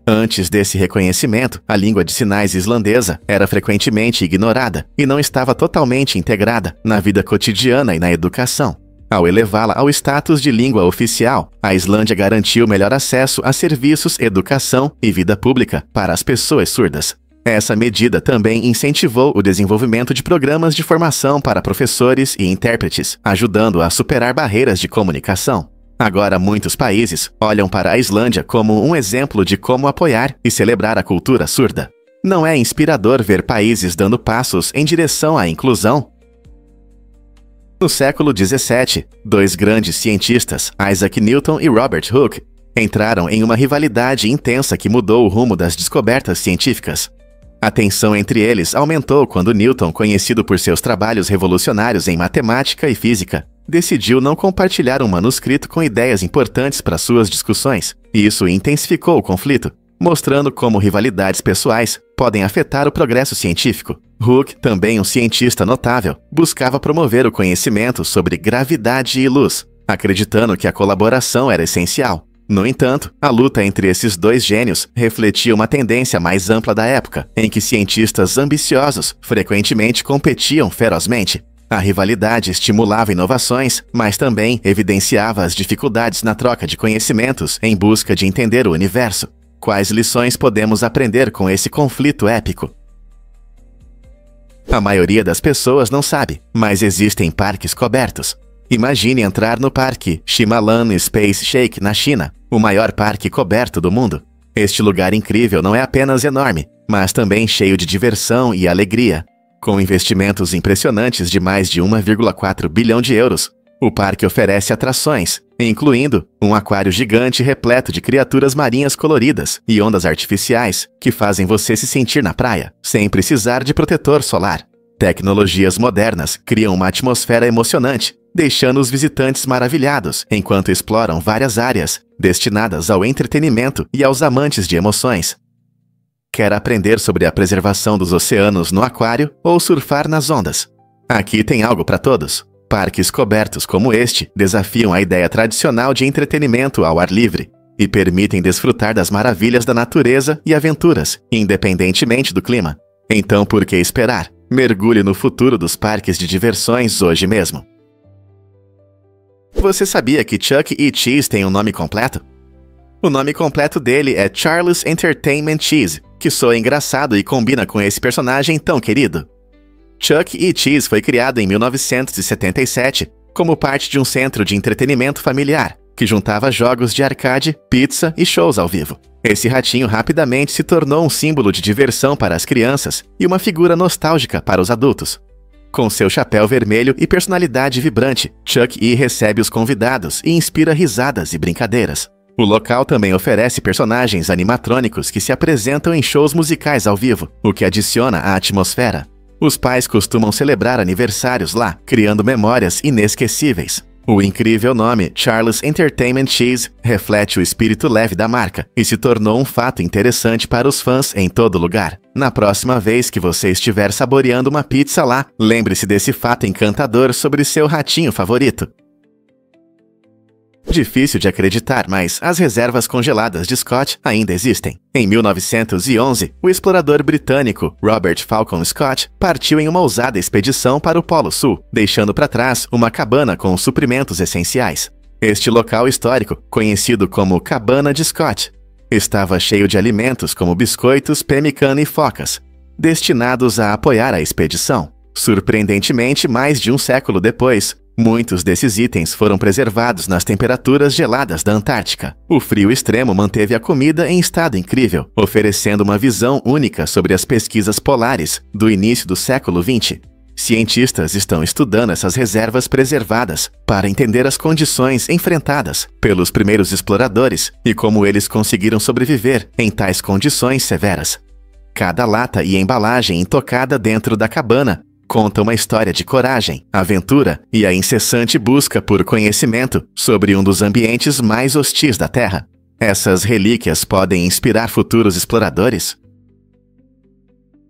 Antes desse reconhecimento, a língua de sinais islandesa era frequentemente ignorada e não estava totalmente integrada na vida cotidiana e na educação. Ao elevá-la ao status de língua oficial, a Islândia garantiu melhor acesso a serviços, educação e vida pública para as pessoas surdas. Essa medida também incentivou o desenvolvimento de programas de formação para professores e intérpretes, ajudando a superar barreiras de comunicação. Agora, muitos países olham para a Islândia como um exemplo de como apoiar e celebrar a cultura surda. Não é inspirador ver países dando passos em direção à inclusão? No século XVII, dois grandes cientistas, Isaac Newton e Robert Hooke, entraram em uma rivalidade intensa que mudou o rumo das descobertas científicas. A tensão entre eles aumentou quando Newton, conhecido por seus trabalhos revolucionários em matemática e física, decidiu não compartilhar um manuscrito com ideias importantes para suas discussões, e isso intensificou o conflito, mostrando como rivalidades pessoais podem afetar o progresso científico. Hooke, também um cientista notável, buscava promover o conhecimento sobre gravidade e luz. acreditando que a colaboração era essencial. No entanto, a luta entre esses dois gênios refletia uma tendência mais ampla da época, em que cientistas ambiciosos frequentemente competiam ferozmente. A rivalidade estimulava inovações, mas também evidenciava as dificuldades na troca de conhecimentos em busca de entender o universo. Quais lições podemos aprender com esse conflito épico? A maioria das pessoas não sabe, mas existem parques cobertos. Imagine entrar no parque Shimalayan Space Shake na China, o maior parque coberto do mundo. Este lugar incrível não é apenas enorme, mas também cheio de diversão e alegria. Com investimentos impressionantes de mais de 1,4 bilhão de euros, o parque oferece atrações, incluindo um aquário gigante repleto de criaturas marinhas coloridas e ondas artificiais que fazem você se sentir na praia, sem precisar de protetor solar. Tecnologias modernas criam uma atmosfera emocionante, deixando os visitantes maravilhados enquanto exploram várias áreas destinadas ao entretenimento e aos amantes de emoções. Quer aprender sobre a preservação dos oceanos no aquário ou surfar nas ondas? Aqui tem algo para todos. Parques cobertos como este desafiam a ideia tradicional de entretenimento ao ar livre e permitem desfrutar das maravilhas da natureza e aventuras, independentemente do clima. Então, por que esperar? Mergulhe no futuro dos parques de diversões hoje mesmo. Você sabia que Chuck E. Cheese tem um nome completo? O nome completo dele é Charles Entertainment Cheese, que soa engraçado e combina com esse personagem tão querido. Chuck E. Cheese foi criado em 1977 como parte de um centro de entretenimento familiar, que juntava jogos de arcade, pizza e shows ao vivo. Esse ratinho rapidamente se tornou um símbolo de diversão para as crianças e uma figura nostálgica para os adultos. Com seu chapéu vermelho e personalidade vibrante, Chuck E. recebe os convidados e inspira risadas e brincadeiras. O local também oferece personagens animatrônicos que se apresentam em shows musicais ao vivo, o que adiciona à atmosfera. Os pais costumam celebrar aniversários lá, criando memórias inesquecíveis. O incrível nome Charles Entertainment Cheese reflete o espírito leve da marca e se tornou um fato interessante para os fãs em todo lugar. Na próxima vez que você estiver saboreando uma pizza lá, lembre-se desse fato encantador sobre seu ratinho favorito. Difícil de acreditar, mas as reservas congeladas de Scott ainda existem. Em 1911, o explorador britânico Robert Falcon Scott partiu em uma ousada expedição para o Polo Sul, deixando para trás uma cabana com suprimentos essenciais. Este local histórico, conhecido como Cabana de Scott, estava cheio de alimentos como biscoitos, pemmican e focas, destinados a apoiar a expedição. Surpreendentemente, mais de um século depois, muitos desses itens foram preservados nas temperaturas geladas da Antártica. O frio extremo manteve a comida em estado incrível, oferecendo uma visão única sobre as pesquisas polares do início do século XX. Cientistas estão estudando essas reservas preservadas para entender as condições enfrentadas pelos primeiros exploradores e como eles conseguiram sobreviver em tais condições severas. Cada lata e embalagem intocada dentro da cabana conta uma história de coragem, aventura e a incessante busca por conhecimento sobre um dos ambientes mais hostis da Terra. Essas relíquias podem inspirar futuros exploradores?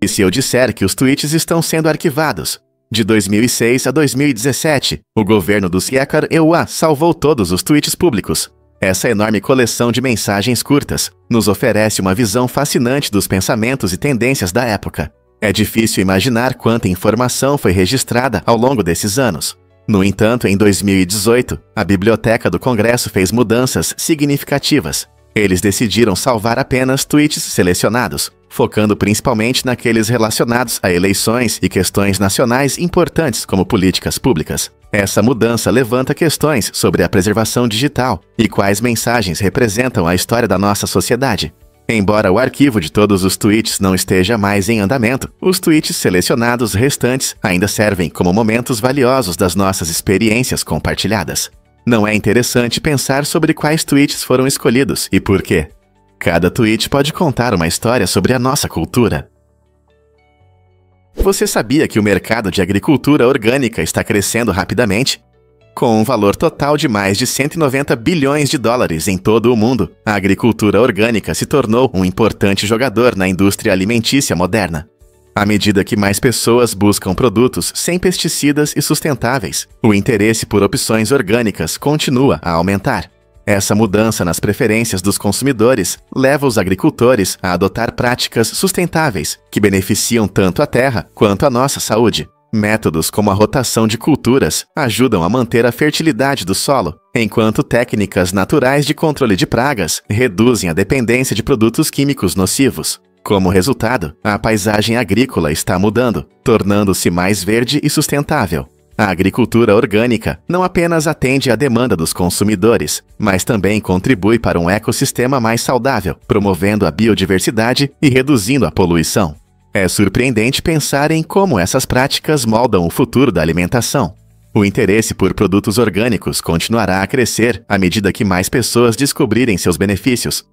E se eu disser que os tweets estão sendo arquivados? De 2006 a 2017, o governo do Siekar Ewa salvou todos os tweets públicos. Essa enorme coleção de mensagens curtas nos oferece uma visão fascinante dos pensamentos e tendências da época. É difícil imaginar quanta informação foi registrada ao longo desses anos. No entanto, em 2018, a Biblioteca do Congresso fez mudanças significativas. Eles decidiram salvar apenas tweets selecionados, focando principalmente naqueles relacionados a eleições e questões nacionais importantes como políticas públicas. Essa mudança levanta questões sobre a preservação digital e quais mensagens representam a história da nossa sociedade. Embora o arquivo de todos os tweets não esteja mais em andamento, os tweets selecionados restantes ainda servem como momentos valiosos das nossas experiências compartilhadas. Não é interessante pensar sobre quais tweets foram escolhidos e por quê? Cada tweet pode contar uma história sobre a nossa cultura. Você sabia que o mercado de agricultura orgânica está crescendo rapidamente? Com um valor total de mais de 190 bilhões de dólares em todo o mundo, a agricultura orgânica se tornou um importante jogador na indústria alimentícia moderna. À medida que mais pessoas buscam produtos sem pesticidas e sustentáveis, o interesse por opções orgânicas continua a aumentar. Essa mudança nas preferências dos consumidores leva os agricultores a adotar práticas sustentáveis que beneficiam tanto a terra quanto a nossa saúde. Métodos como a rotação de culturas ajudam a manter a fertilidade do solo, enquanto técnicas naturais de controle de pragas reduzem a dependência de produtos químicos nocivos. Como resultado, a paisagem agrícola está mudando, tornando-se mais verde e sustentável. A agricultura orgânica não apenas atende à demanda dos consumidores, mas também contribui para um ecossistema mais saudável, promovendo a biodiversidade e reduzindo a poluição. É surpreendente pensar em como essas práticas moldam o futuro da alimentação. O interesse por produtos orgânicos continuará a crescer à medida que mais pessoas descobrirem seus benefícios.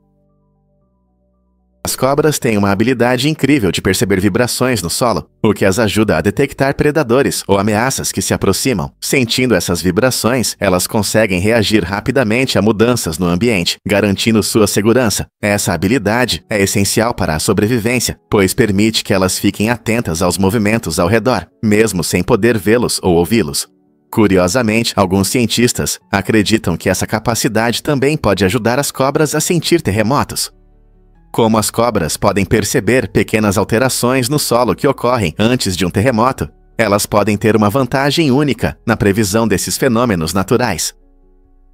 As cobras têm uma habilidade incrível de perceber vibrações no solo, o que as ajuda a detectar predadores ou ameaças que se aproximam. Sentindo essas vibrações, elas conseguem reagir rapidamente a mudanças no ambiente, garantindo sua segurança. Essa habilidade é essencial para a sobrevivência, pois permite que elas fiquem atentas aos movimentos ao redor, mesmo sem poder vê-los ou ouvi-los. Curiosamente, alguns cientistas acreditam que essa capacidade também pode ajudar as cobras a sentir terremotos. Como as cobras podem perceber pequenas alterações no solo que ocorrem antes de um terremoto, elas podem ter uma vantagem única na previsão desses fenômenos naturais.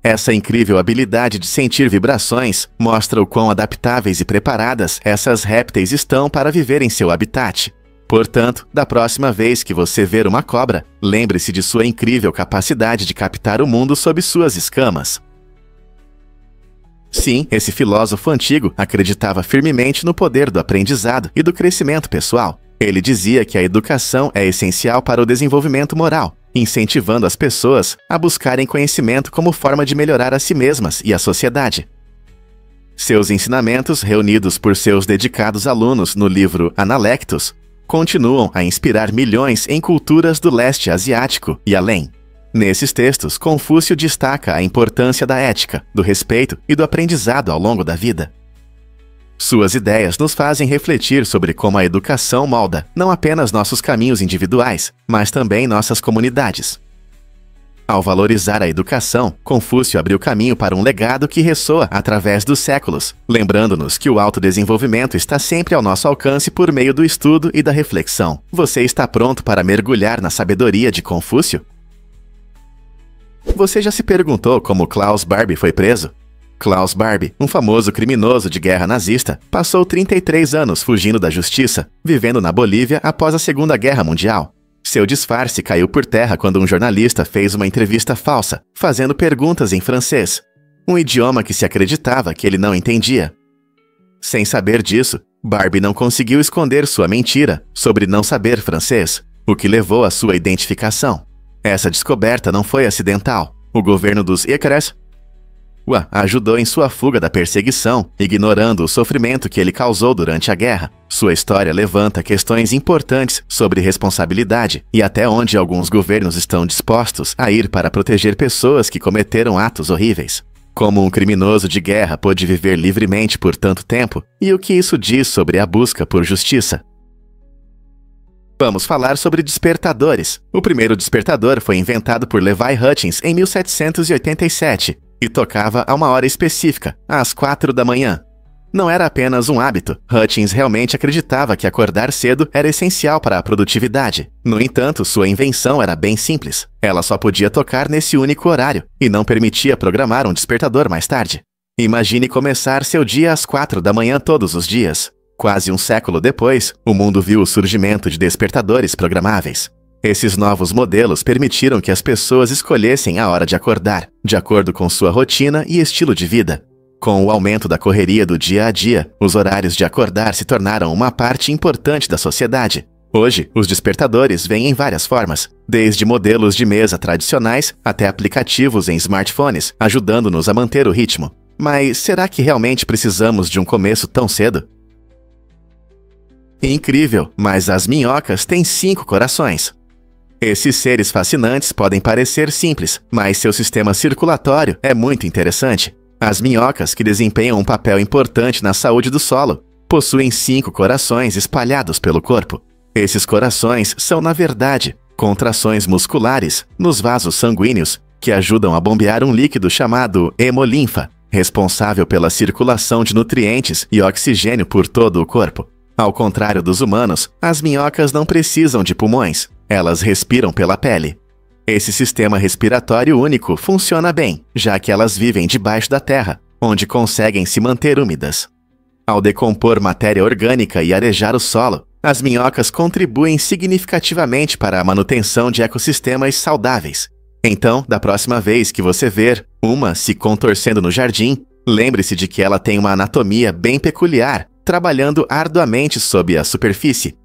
Essa incrível habilidade de sentir vibrações mostra o quão adaptáveis e preparadas essas répteis estão para viver em seu habitat. Portanto, da próxima vez que você ver uma cobra, lembre-se de sua incrível capacidade de captar o mundo sob suas escamas. Sim, esse filósofo antigo acreditava firmemente no poder do aprendizado e do crescimento pessoal. Ele dizia que a educação é essencial para o desenvolvimento moral, incentivando as pessoas a buscarem conhecimento como forma de melhorar a si mesmas e a sociedade. Seus ensinamentos, reunidos por seus dedicados alunos no livro Analectos, continuam a inspirar milhões em culturas do leste asiático e além. Nesses textos, Confúcio destaca a importância da ética, do respeito e do aprendizado ao longo da vida. Suas ideias nos fazem refletir sobre como a educação molda não apenas nossos caminhos individuais, mas também nossas comunidades. Ao valorizar a educação, Confúcio abriu caminho para um legado que ressoa através dos séculos, lembrando-nos que o autodesenvolvimento está sempre ao nosso alcance por meio do estudo e da reflexão. Você está pronto para mergulhar na sabedoria de Confúcio? Você já se perguntou como Klaus Barbie foi preso? Klaus Barbie, um famoso criminoso de guerra nazista, passou 33 anos fugindo da justiça, vivendo na Bolívia após a Segunda Guerra Mundial. Seu disfarce caiu por terra quando um jornalista fez uma entrevista falsa, fazendo perguntas em francês, um idioma que se acreditava que ele não entendia. Sem saber disso, Barbie não conseguiu esconder sua mentira sobre não saber francês, o que levou à sua identificação. Essa descoberta não foi acidental. O governo dos Écrans ajudou em sua fuga da perseguição, ignorando o sofrimento que ele causou durante a guerra. Sua história levanta questões importantes sobre responsabilidade e até onde alguns governos estão dispostos a ir para proteger pessoas que cometeram atos horríveis. Como um criminoso de guerra pôde viver livremente por tanto tempo e o que isso diz sobre a busca por justiça. Vamos falar sobre despertadores. O primeiro despertador foi inventado por Levi Hutchins em 1787 e tocava a uma hora específica, às 4 da manhã. Não era apenas um hábito. Hutchins realmente acreditava que acordar cedo era essencial para a produtividade. No entanto, sua invenção era bem simples. Ela só podia tocar nesse único horário e não permitia programar um despertador mais tarde. Imagine começar seu dia às 4 da manhã todos os dias. Quase um século depois, o mundo viu o surgimento de despertadores programáveis. Esses novos modelos permitiram que as pessoas escolhessem a hora de acordar, de acordo com sua rotina e estilo de vida. Com o aumento da correria do dia a dia, os horários de acordar se tornaram uma parte importante da sociedade. Hoje, os despertadores vêm em várias formas, desde modelos de mesa tradicionais até aplicativos em smartphones, ajudando-nos a manter o ritmo. Mas será que realmente precisamos de um começo tão cedo? Incrível, mas as minhocas têm 5 corações. Esses seres fascinantes podem parecer simples, mas seu sistema circulatório é muito interessante. As minhocas, que desempenham um papel importante na saúde do solo, possuem 5 corações espalhados pelo corpo. Esses corações são, na verdade, contrações musculares nos vasos sanguíneos que ajudam a bombear um líquido chamado hemolinfa, responsável pela circulação de nutrientes e oxigênio por todo o corpo. Ao contrário dos humanos, as minhocas não precisam de pulmões, elas respiram pela pele. Esse sistema respiratório único funciona bem, já que elas vivem debaixo da terra, onde conseguem se manter úmidas. Ao decompor matéria orgânica e arejar o solo, as minhocas contribuem significativamente para a manutenção de ecossistemas saudáveis. Então, da próxima vez que você ver uma se contorcendo no jardim, lembre-se de que ela tem uma anatomia bem peculiar, trabalhando arduamente sob a superfície.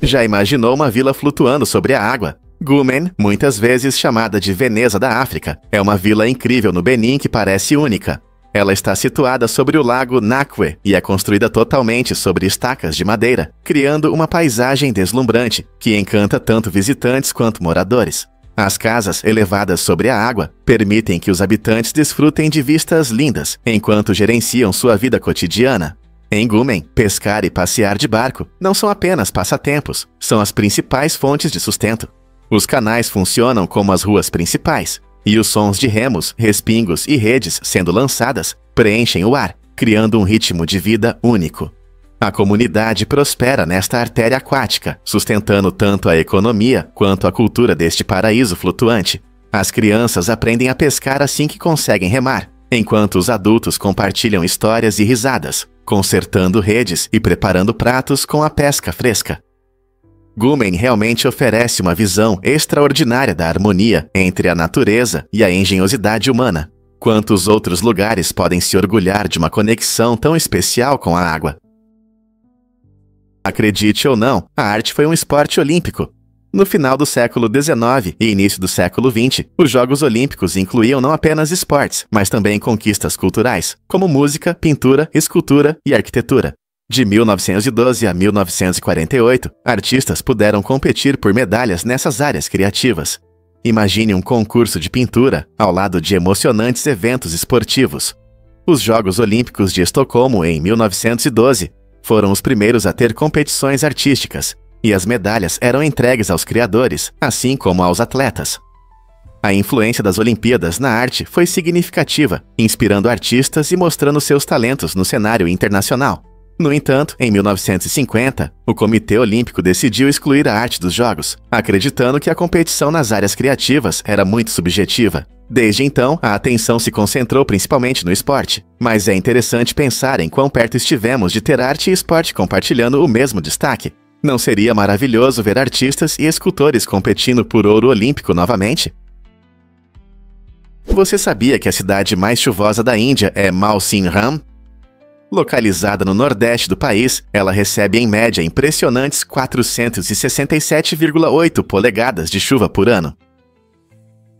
Já imaginou uma vila flutuando sobre a água? Gumen, muitas vezes chamada de Veneza da África, é uma vila incrível no Benin que parece única. Ela está situada sobre o lago Nakwe e é construída totalmente sobre estacas de madeira, criando uma paisagem deslumbrante que encanta tanto visitantes quanto moradores. As casas elevadas sobre a água permitem que os habitantes desfrutem de vistas lindas enquanto gerenciam sua vida cotidiana. Em Gumen, pescar e passear de barco não são apenas passatempos, são as principais fontes de sustento. Os canais funcionam como as ruas principais, e os sons de remos, respingos e redes sendo lançadas preenchem o ar, criando um ritmo de vida único. A comunidade prospera nesta artéria aquática, sustentando tanto a economia quanto a cultura deste paraíso flutuante. As crianças aprendem a pescar assim que conseguem remar, enquanto os adultos compartilham histórias e risadas, consertando redes e preparando pratos com a pesca fresca. Gumen realmente oferece uma visão extraordinária da harmonia entre a natureza e a engenhosidade humana. Quantos outros lugares podem se orgulhar de uma conexão tão especial com a água? Acredite ou não, a arte foi um esporte olímpico. No final do século XIX e início do século XX, os Jogos Olímpicos incluíam não apenas esportes, mas também conquistas culturais, como música, pintura, escultura e arquitetura. De 1912 a 1948, artistas puderam competir por medalhas nessas áreas criativas. Imagine um concurso de pintura ao lado de emocionantes eventos esportivos. Os Jogos Olímpicos de Estocolmo, em 1912, foram os primeiros a ter competições artísticas, e as medalhas eram entregues aos criadores, assim como aos atletas. A influência das Olimpíadas na arte foi significativa, inspirando artistas e mostrando seus talentos no cenário internacional. No entanto, em 1950, o Comitê Olímpico decidiu excluir a arte dos Jogos, acreditando que a competição nas áreas criativas era muito subjetiva. Desde então, a atenção se concentrou principalmente no esporte, mas é interessante pensar em quão perto estivemos de ter arte e esporte compartilhando o mesmo destaque. Não seria maravilhoso ver artistas e escultores competindo por ouro olímpico novamente? Você sabia que a cidade mais chuvosa da Índia é Mawsynram? Localizada no nordeste do país, ela recebe em média impressionantes 467,8 polegadas de chuva por ano.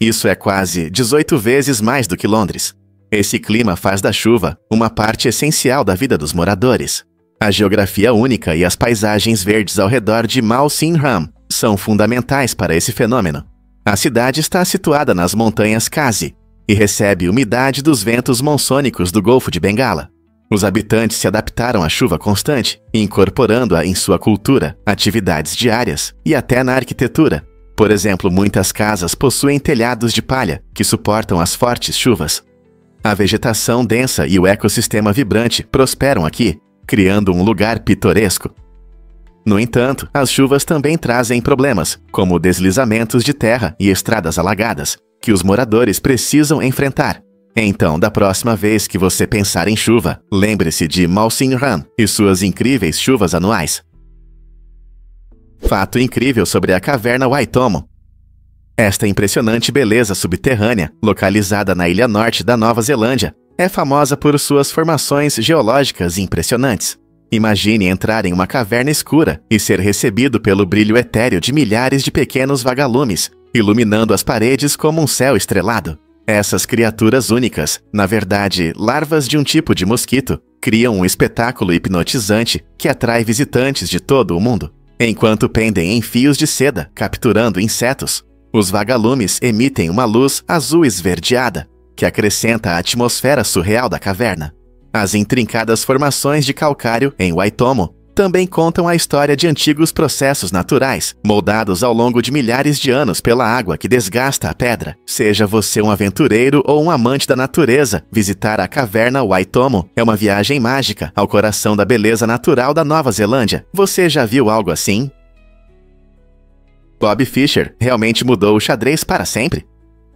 Isso é quase 18 vezes mais do que Londres. Esse clima faz da chuva uma parte essencial da vida dos moradores. A geografia única e as paisagens verdes ao redor de Mawsynram são fundamentais para esse fenômeno. A cidade está situada nas montanhas Khasi e recebe umidade dos ventos monsônicos do Golfo de Bengala. Os habitantes se adaptaram à chuva constante, incorporando-a em sua cultura, atividades diárias e até na arquitetura. Por exemplo, muitas casas possuem telhados de palha que suportam as fortes chuvas. A vegetação densa e o ecossistema vibrante prosperam aqui, criando um lugar pitoresco. No entanto, as chuvas também trazem problemas, como deslizamentos de terra e estradas alagadas, que os moradores precisam enfrentar. Então, da próxima vez que você pensar em chuva, lembre-se de Mawsynram e suas incríveis chuvas anuais. Fato incrível sobre a caverna Waitomo. Esta impressionante beleza subterrânea, localizada na ilha norte da Nova Zelândia, é famosa por suas formações geológicas impressionantes. Imagine entrar em uma caverna escura e ser recebido pelo brilho etéreo de milhares de pequenos vagalumes, iluminando as paredes como um céu estrelado. Essas criaturas únicas, na verdade, larvas de um tipo de mosquito, criam um espetáculo hipnotizante que atrai visitantes de todo o mundo. Enquanto pendem em fios de seda, capturando insetos, os vagalumes emitem uma luz azul esverdeada, que acrescenta a atmosfera surreal da caverna. As intrincadas formações de calcário em Waitomo Também contam a história de antigos processos naturais, moldados ao longo de milhares de anos pela água que desgasta a pedra. Seja você um aventureiro ou um amante da natureza, visitar a caverna Waitomo é uma viagem mágica ao coração da beleza natural da Nova Zelândia. Você já viu algo assim? Bob Fischer realmente mudou o xadrez para sempre?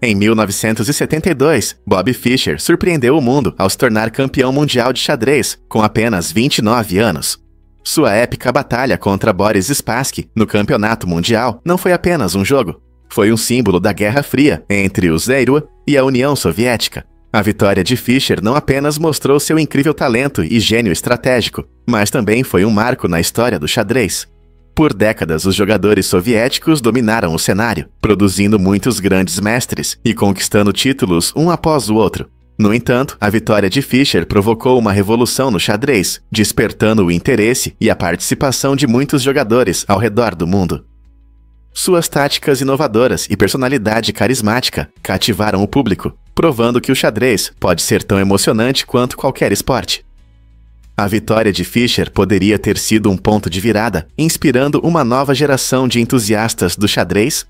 Em 1972, Bob Fischer surpreendeu o mundo ao se tornar campeão mundial de xadrez com apenas 29 anos. Sua épica batalha contra Boris Spassky no campeonato mundial não foi apenas um jogo. Foi um símbolo da Guerra Fria entre o ZSRU e a União Soviética. A vitória de Fischer não apenas mostrou seu incrível talento e gênio estratégico, mas também foi um marco na história do xadrez. Por décadas, os jogadores soviéticos dominaram o cenário, produzindo muitos grandes mestres e conquistando títulos um após o outro. No entanto, a vitória de Fischer provocou uma revolução no xadrez, despertando o interesse e a participação de muitos jogadores ao redor do mundo. Suas táticas inovadoras e personalidade carismática cativaram o público, provando que o xadrez pode ser tão emocionante quanto qualquer esporte. A vitória de Fischer poderia ter sido um ponto de virada, inspirando uma nova geração de entusiastas do xadrez.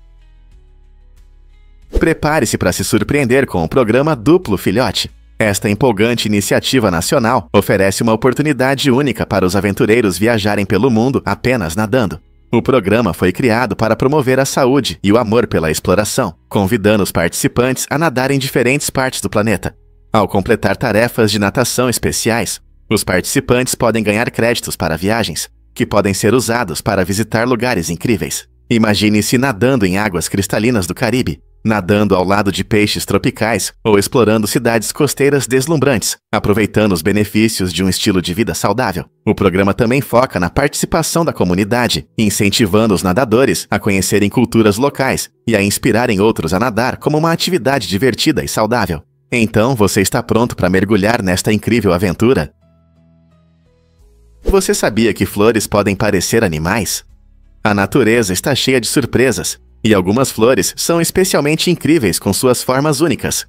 Prepare-se para se surpreender com o programa Duplo Filhote. Esta empolgante iniciativa nacional oferece uma oportunidade única para os aventureiros viajarem pelo mundo apenas nadando. O programa foi criado para promover a saúde e o amor pela exploração, convidando os participantes a nadar em diferentes partes do planeta. Ao completar tarefas de natação especiais, os participantes podem ganhar créditos para viagens, que podem ser usados para visitar lugares incríveis. Imagine-se nadando em águas cristalinas do Caribe, nadando ao lado de peixes tropicais ou explorando cidades costeiras deslumbrantes, aproveitando os benefícios de um estilo de vida saudável. O programa também foca na participação da comunidade, incentivando os nadadores a conhecerem culturas locais e a inspirarem outros a nadar como uma atividade divertida e saudável. Então, você está pronto para mergulhar nesta incrível aventura? Você sabia que flores podem parecer animais? A natureza está cheia de surpresas, e algumas flores são especialmente incríveis com suas formas únicas.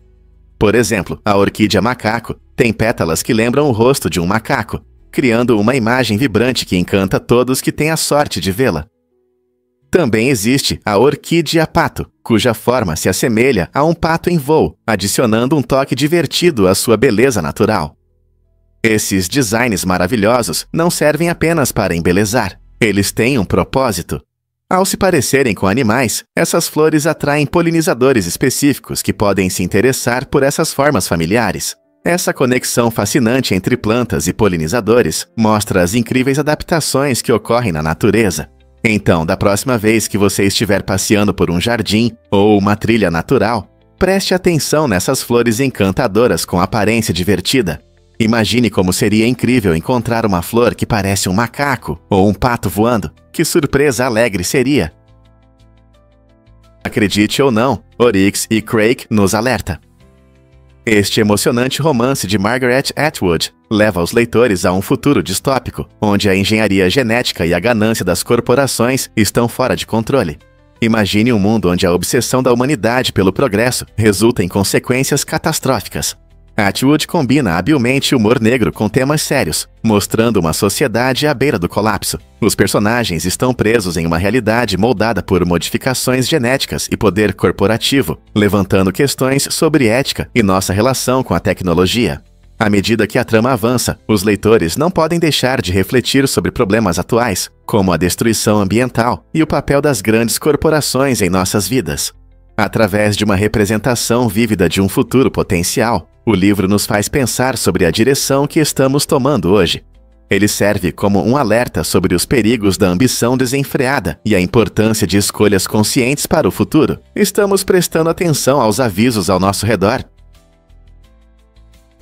Por exemplo, a orquídea macaco tem pétalas que lembram o rosto de um macaco, criando uma imagem vibrante que encanta todos que têm a sorte de vê-la. Também existe a orquídea pato, cuja forma se assemelha a um pato em voo, adicionando um toque divertido à sua beleza natural. Esses designs maravilhosos não servem apenas para embelezar, eles têm um propósito. Ao se parecerem com animais, essas flores atraem polinizadores específicos que podem se interessar por essas formas familiares. Essa conexão fascinante entre plantas e polinizadores mostra as incríveis adaptações que ocorrem na natureza. Então, da próxima vez que você estiver passeando por um jardim ou uma trilha natural, preste atenção nessas flores encantadoras com aparência divertida. Imagine como seria incrível encontrar uma flor que parece um macaco ou um pato voando. Que surpresa alegre seria! Acredite ou não, Oryx e Crake nos alerta. Este emocionante romance de Margaret Atwood leva os leitores a um futuro distópico, onde a engenharia genética e a ganância das corporações estão fora de controle. Imagine um mundo onde a obsessão da humanidade pelo progresso resulta em consequências catastróficas. Atwood combina habilmente humor negro com temas sérios, mostrando uma sociedade à beira do colapso. Os personagens estão presos em uma realidade moldada por modificações genéticas e poder corporativo, levantando questões sobre ética e nossa relação com a tecnologia. À medida que a trama avança, os leitores não podem deixar de refletir sobre problemas atuais, como a destruição ambiental e o papel das grandes corporações em nossas vidas. Através de uma representação vívida de um futuro potencial, o livro nos faz pensar sobre a direção que estamos tomando hoje. Ele serve como um alerta sobre os perigos da ambição desenfreada e a importância de escolhas conscientes para o futuro. Estamos prestando atenção aos avisos ao nosso redor?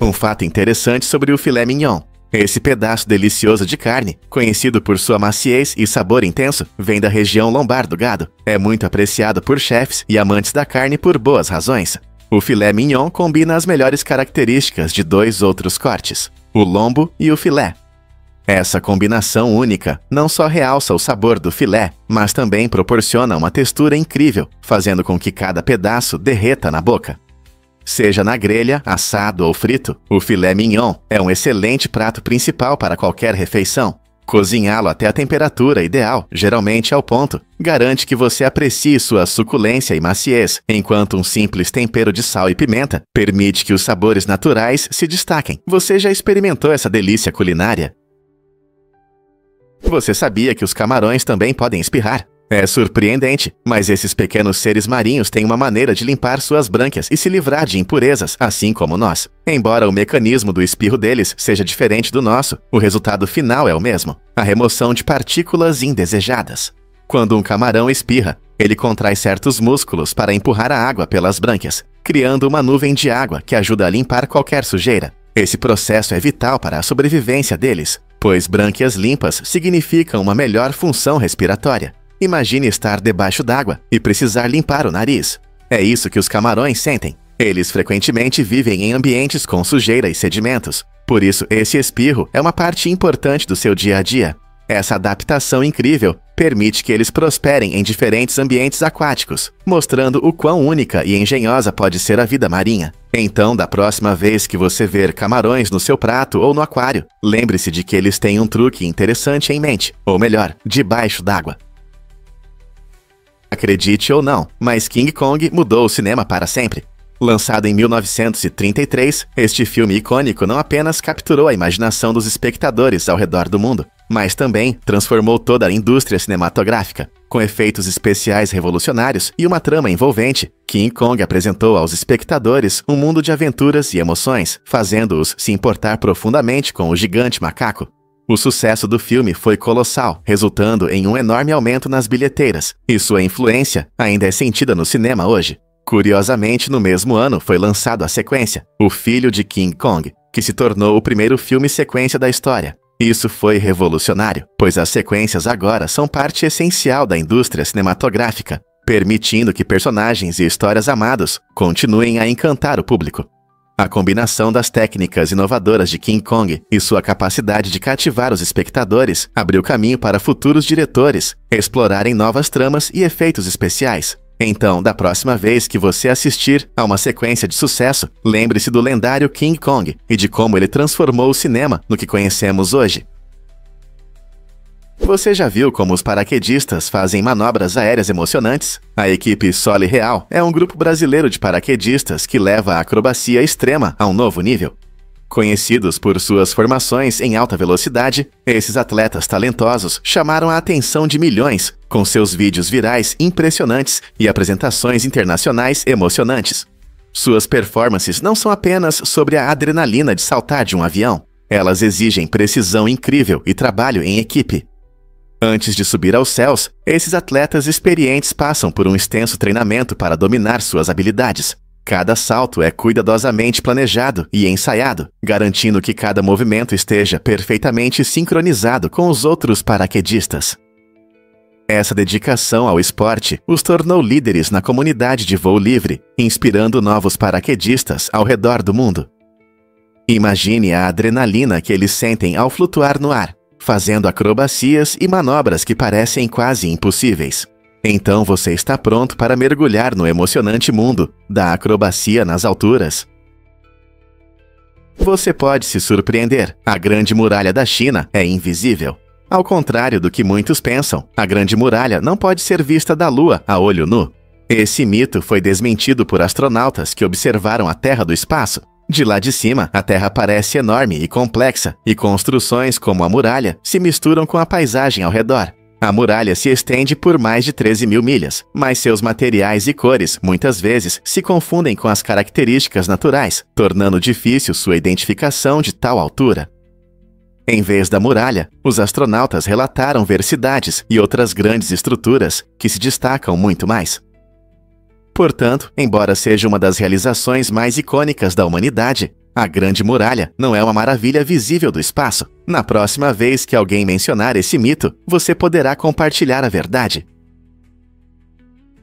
Um fato interessante sobre o filé mignon. Esse pedaço delicioso de carne, conhecido por sua maciez e sabor intenso, vem da região lombar do gado. É muito apreciado por chefes e amantes da carne por boas razões. O filé mignon combina as melhores características de dois outros cortes, o lombo e o filé. Essa combinação única não só realça o sabor do filé, mas também proporciona uma textura incrível, fazendo com que cada pedaço derreta na boca. Seja na grelha, assado ou frito, o filé mignon é um excelente prato principal para qualquer refeição. Cozinhá-lo até a temperatura ideal, geralmente ao ponto, garante que você aprecie sua suculência e maciez, enquanto um simples tempero de sal e pimenta permite que os sabores naturais se destaquem. Você já experimentou essa delícia culinária? Você sabia que os camarões também podem espirrar? É surpreendente, mas esses pequenos seres marinhos têm uma maneira de limpar suas brânquias e se livrar de impurezas, assim como nós. Embora o mecanismo do espirro deles seja diferente do nosso, o resultado final é o mesmo: a remoção de partículas indesejadas. Quando um camarão espirra, ele contrai certos músculos para empurrar a água pelas brânquias, criando uma nuvem de água que ajuda a limpar qualquer sujeira. Esse processo é vital para a sobrevivência deles, pois brânquias limpas significam uma melhor função respiratória. Imagine estar debaixo d'água e precisar limpar o nariz. É isso que os camarões sentem. Eles frequentemente vivem em ambientes com sujeira e sedimentos. Por isso, esse espirro é uma parte importante do seu dia a dia. Essa adaptação incrível permite que eles prosperem em diferentes ambientes aquáticos, mostrando o quão única e engenhosa pode ser a vida marinha. Então, da próxima vez que você ver camarões no seu prato ou no aquário, lembre-se de que eles têm um truque interessante em mente, ou melhor, debaixo d'água. Acredite ou não, mas King Kong mudou o cinema para sempre. Lançado em 1933, este filme icônico não apenas capturou a imaginação dos espectadores ao redor do mundo, mas também transformou toda a indústria cinematográfica. Com efeitos especiais revolucionários e uma trama envolvente, King Kong apresentou aos espectadores um mundo de aventuras e emoções, fazendo-os se importar profundamente com o gigante macaco. O sucesso do filme foi colossal, resultando em um enorme aumento nas bilheteiras, e sua influência ainda é sentida no cinema hoje. Curiosamente, no mesmo ano foi lançado a sequência, O Filho de King Kong, que se tornou o primeiro filme sequência da história. Isso foi revolucionário, pois as sequências agora são parte essencial da indústria cinematográfica, permitindo que personagens e histórias amados continuem a encantar o público. A combinação das técnicas inovadoras de King Kong e sua capacidade de cativar os espectadores abriu caminho para futuros diretores explorarem novas tramas e efeitos especiais. Então, da próxima vez que você assistir a uma sequência de sucesso, lembre-se do lendário King Kong e de como ele transformou o cinema no que conhecemos hoje. Você já viu como os paraquedistas fazem manobras aéreas emocionantes? A equipe Sole Real é um grupo brasileiro de paraquedistas que leva a acrobacia extrema a um novo nível. Conhecidos por suas formações em alta velocidade, esses atletas talentosos chamaram a atenção de milhões com seus vídeos virais impressionantes e apresentações internacionais emocionantes. Suas performances não são apenas sobre a adrenalina de saltar de um avião. Elas exigem precisão incrível e trabalho em equipe. Antes de subir aos céus, esses atletas experientes passam por um extenso treinamento para dominar suas habilidades. Cada salto é cuidadosamente planejado e ensaiado, garantindo que cada movimento esteja perfeitamente sincronizado com os outros paraquedistas. Essa dedicação ao esporte os tornou líderes na comunidade de voo livre, inspirando novos paraquedistas ao redor do mundo. Imagine a adrenalina que eles sentem ao flutuar no ar, fazendo acrobacias e manobras que parecem quase impossíveis. Então você está pronto para mergulhar no emocionante mundo da acrobacia nas alturas. Você pode se surpreender, a Grande Muralha da China é invisível. Ao contrário do que muitos pensam, a Grande Muralha não pode ser vista da Lua a olho nu. Esse mito foi desmentido por astronautas que observaram a Terra do espaço. De lá de cima, a Terra parece enorme e complexa, e construções como a muralha se misturam com a paisagem ao redor. A muralha se estende por mais de 13.000 milhas, mas seus materiais e cores, muitas vezes, se confundem com as características naturais, tornando difícil sua identificação de tal altura. Em vez da muralha, os astronautas relataram ver cidades e outras grandes estruturas que se destacam muito mais. Portanto, embora seja uma das realizações mais icônicas da humanidade, a Grande Muralha não é uma maravilha visível do espaço. Na próxima vez que alguém mencionar esse mito, você poderá compartilhar a verdade.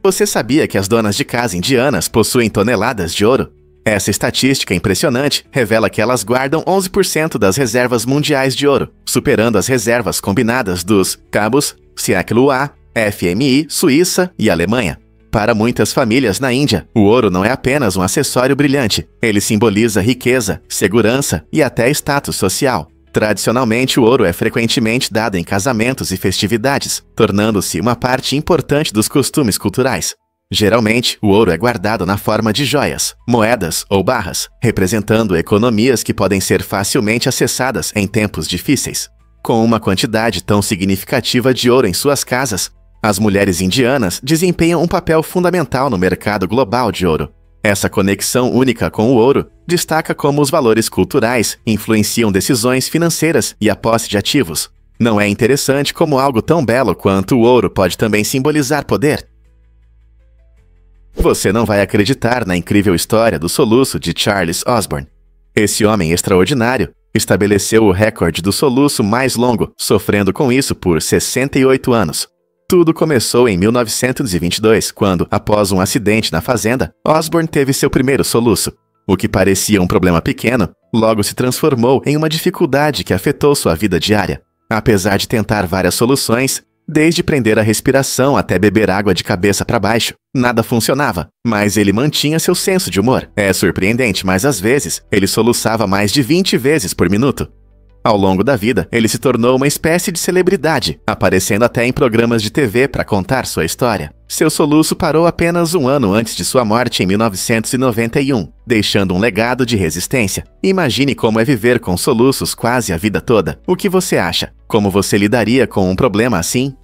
Você sabia que as donas de casa indianas possuem toneladas de ouro? Essa estatística impressionante revela que elas guardam 11% das reservas mundiais de ouro, superando as reservas combinadas dos cabos, Siak-Lua, FMI, Suíça e Alemanha. Para muitas famílias na Índia, o ouro não é apenas um acessório brilhante. Ele simboliza riqueza, segurança e até status social. Tradicionalmente, o ouro é frequentemente dado em casamentos e festividades, tornando-se uma parte importante dos costumes culturais. Geralmente, o ouro é guardado na forma de joias, moedas ou barras, representando economias que podem ser facilmente acessadas em tempos difíceis. Com uma quantidade tão significativa de ouro em suas casas, as mulheres indianas desempenham um papel fundamental no mercado global de ouro. Essa conexão única com o ouro destaca como os valores culturais influenciam decisões financeiras e a posse de ativos. Não é interessante como algo tão belo quanto o ouro pode também simbolizar poder? Você não vai acreditar na incrível história do soluço de Charles Osborne. Esse homem extraordinário estabeleceu o recorde do soluço mais longo, sofrendo com isso por 68 anos. Tudo começou em 1922, quando, após um acidente na fazenda, Osborne teve seu primeiro soluço. O que parecia um problema pequeno, logo se transformou em uma dificuldade que afetou sua vida diária. Apesar de tentar várias soluções, desde prender a respiração até beber água de cabeça para baixo, nada funcionava, mas ele mantinha seu senso de humor. É surpreendente, mas às vezes, ele soluçava mais de 20 vezes por minuto. Ao longo da vida, ele se tornou uma espécie de celebridade, aparecendo até em programas de TV para contar sua história. Seu soluço parou apenas um ano antes de sua morte em 1991, deixando um legado de resistência. Imagine como é viver com soluços quase a vida toda. O que você acha? Como você lidaria com um problema assim?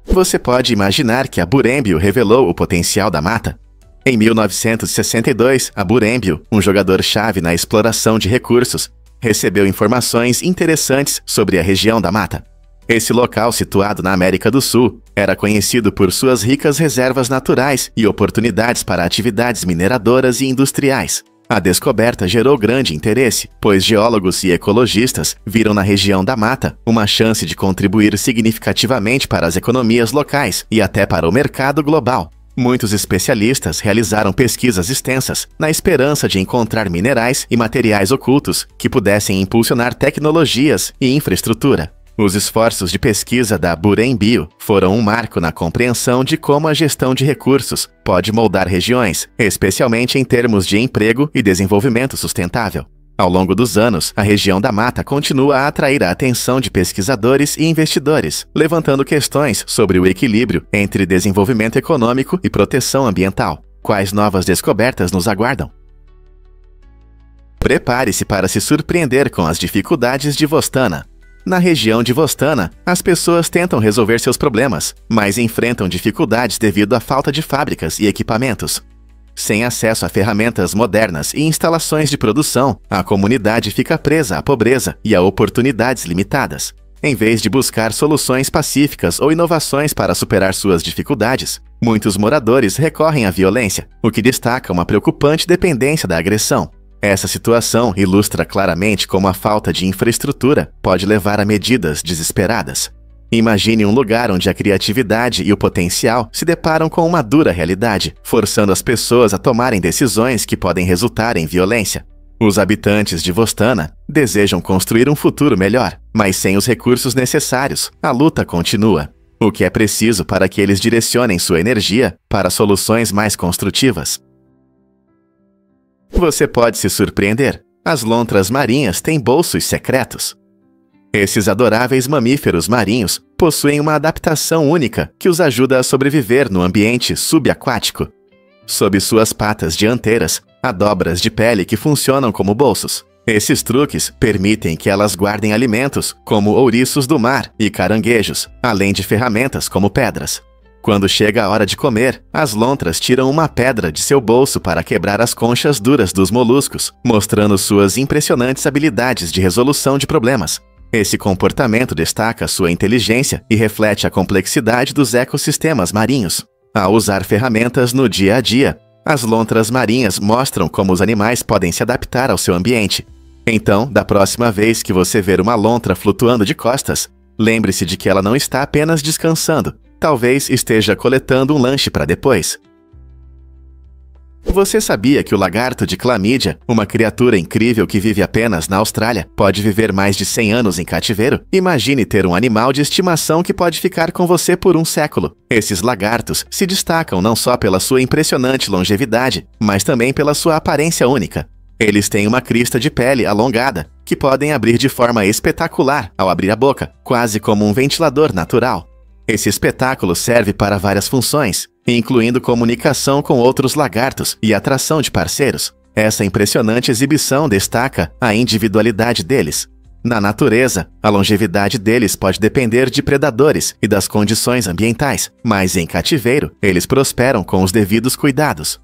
Você pode imaginar que a Burembio revelou o potencial da mata? Em 1962, a Burembio, um jogador-chave na exploração de recursos, recebeu informações interessantes sobre a região da mata. Esse local, situado na América do Sul, era conhecido por suas ricas reservas naturais e oportunidades para atividades mineradoras e industriais. A descoberta gerou grande interesse, pois geólogos e ecologistas viram na região da mata uma chance de contribuir significativamente para as economias locais e até para o mercado global. Muitos especialistas realizaram pesquisas extensas na esperança de encontrar minerais e materiais ocultos que pudessem impulsionar tecnologias e infraestrutura. Os esforços de pesquisa da Burembio foram um marco na compreensão de como a gestão de recursos pode moldar regiões, especialmente em termos de emprego e desenvolvimento sustentável. Ao longo dos anos, a região da mata continua a atrair a atenção de pesquisadores e investidores, levantando questões sobre o equilíbrio entre desenvolvimento econômico e proteção ambiental. Quais novas descobertas nos aguardam? Prepare-se para se surpreender com as dificuldades de Vostana. Na região de Vostana, as pessoas tentam resolver seus problemas, mas enfrentam dificuldades devido à falta de fábricas e equipamentos. Sem acesso a ferramentas modernas e instalações de produção, a comunidade fica presa à pobreza e a oportunidades limitadas. Em vez de buscar soluções pacíficas ou inovações para superar suas dificuldades, muitos moradores recorrem à violência, o que destaca uma preocupante dependência da agressão. Essa situação ilustra claramente como a falta de infraestrutura pode levar a medidas desesperadas. Imagine um lugar onde a criatividade e o potencial se deparam com uma dura realidade, forçando as pessoas a tomarem decisões que podem resultar em violência. Os habitantes de Vostana desejam construir um futuro melhor, mas sem os recursos necessários, a luta continua. O que é preciso para que eles direcionem sua energia para soluções mais construtivas? Você pode se surpreender. As lontras marinhas têm bolsos secretos. Esses adoráveis mamíferos marinhos possuem uma adaptação única que os ajuda a sobreviver no ambiente subaquático. Sob suas patas dianteiras, há dobras de pele que funcionam como bolsos. Esses truques permitem que elas guardem alimentos, como ouriços do mar e caranguejos, além de ferramentas como pedras. Quando chega a hora de comer, as lontras tiram uma pedra de seu bolso para quebrar as conchas duras dos moluscos, mostrando suas impressionantes habilidades de resolução de problemas. Esse comportamento destaca sua inteligência e reflete a complexidade dos ecossistemas marinhos. Ao usar ferramentas no dia a dia, as lontras marinhas mostram como os animais podem se adaptar ao seu ambiente. Então, da próxima vez que você ver uma lontra flutuando de costas, lembre-se de que ela não está apenas descansando, talvez esteja coletando um lanche para depois. Você sabia que o lagarto de clamídia, uma criatura incrível que vive apenas na Austrália, pode viver mais de 100 anos em cativeiro? Imagine ter um animal de estimação que pode ficar com você por um século. Esses lagartos se destacam não só pela sua impressionante longevidade, mas também pela sua aparência única. Eles têm uma crista de pele alongada, que podem abrir de forma espetacular ao abrir a boca, quase como um ventilador natural. Esse espetáculo serve para várias funções, incluindo comunicação com outros lagartos e atração de parceiros. Essa impressionante exibição destaca a individualidade deles. Na natureza, a longevidade deles pode depender de predadores e das condições ambientais, mas em cativeiro, eles prosperam com os devidos cuidados.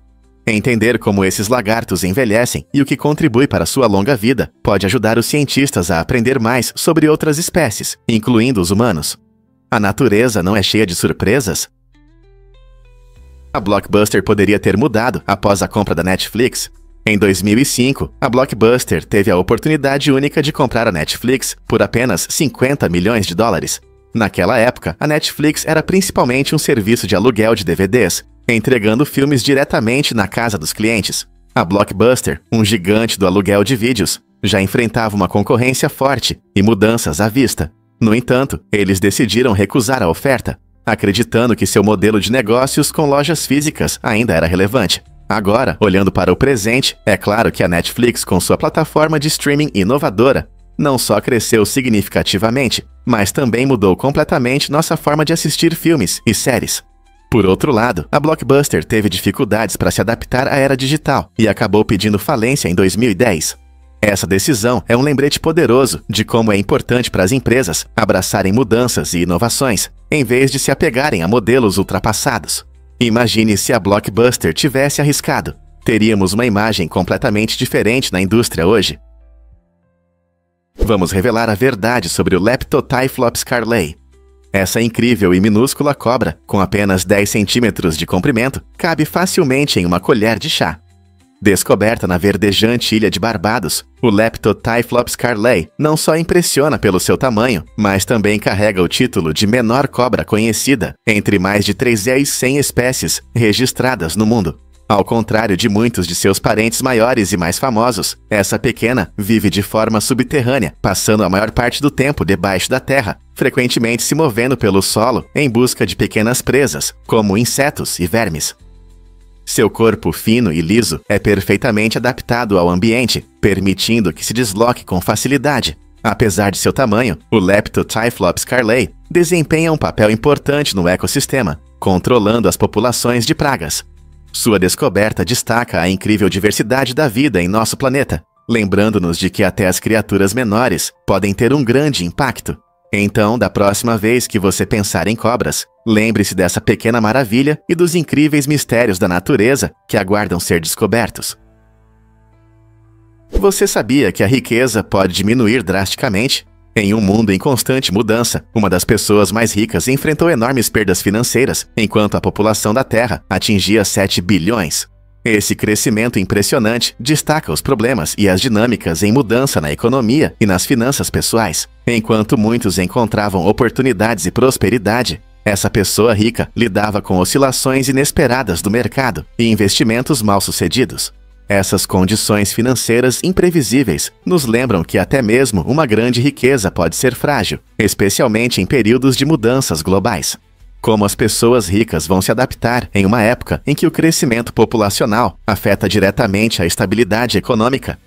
Entender como esses lagartos envelhecem e o que contribui para sua longa vida pode ajudar os cientistas a aprender mais sobre outras espécies, incluindo os humanos. A natureza não é cheia de surpresas? A Blockbuster poderia ter mudado após a compra da Netflix. Em 2005, a Blockbuster teve a oportunidade única de comprar a Netflix por apenas 50 milhões de dólares. Naquela época, a Netflix era principalmente um serviço de aluguel de DVDs, entregando filmes diretamente na casa dos clientes. A Blockbuster, um gigante do aluguel de vídeos, já enfrentava uma concorrência forte e mudanças à vista. No entanto, eles decidiram recusar a oferta, acreditando que seu modelo de negócios com lojas físicas ainda era relevante. Agora, olhando para o presente, é claro que a Netflix, com sua plataforma de streaming inovadora, não só cresceu significativamente, mas também mudou completamente nossa forma de assistir filmes e séries. Por outro lado, a Blockbuster teve dificuldades para se adaptar à era digital e acabou pedindo falência em 2010. Essa decisão é um lembrete poderoso de como é importante para as empresas abraçarem mudanças e inovações, em vez de se apegarem a modelos ultrapassados. Imagine se a Blockbuster tivesse arriscado. Teríamos uma imagem completamente diferente na indústria hoje. Vamos revelar a verdade sobre o Leptotyphlops carlei. Essa incrível e minúscula cobra, com apenas 10 centímetros de comprimento, cabe facilmente em uma colher de chá. Descoberta na verdejante ilha de Barbados, o Leptotyphlops carlei não só impressiona pelo seu tamanho, mas também carrega o título de menor cobra conhecida entre mais de 3.100 espécies registradas no mundo. Ao contrário de muitos de seus parentes maiores e mais famosos, essa pequena vive de forma subterrânea, passando a maior parte do tempo debaixo da terra, frequentemente se movendo pelo solo em busca de pequenas presas, como insetos e vermes. Seu corpo fino e liso é perfeitamente adaptado ao ambiente, permitindo que se desloque com facilidade. Apesar de seu tamanho, o Leptotyphlops carlei desempenha um papel importante no ecossistema, controlando as populações de pragas. Sua descoberta destaca a incrível diversidade da vida em nosso planeta, lembrando-nos de que até as criaturas menores podem ter um grande impacto. Então, da próxima vez que você pensar em cobras, lembre-se dessa pequena maravilha e dos incríveis mistérios da natureza que aguardam ser descobertos. Você sabia que a riqueza pode diminuir drasticamente? Em um mundo em constante mudança, uma das pessoas mais ricas enfrentou enormes perdas financeiras, enquanto a população da Terra atingia 7 bilhões. Esse crescimento impressionante destaca os problemas e as dinâmicas em mudança na economia e nas finanças pessoais. Enquanto muitos encontravam oportunidades e prosperidade, essa pessoa rica lidava com oscilações inesperadas do mercado e investimentos mal-sucedidos. Essas condições financeiras imprevisíveis nos lembram que até mesmo uma grande riqueza pode ser frágil, especialmente em períodos de mudanças globais. Como as pessoas ricas vão se adaptar em uma época em que o crescimento populacional afeta diretamente a estabilidade econômica?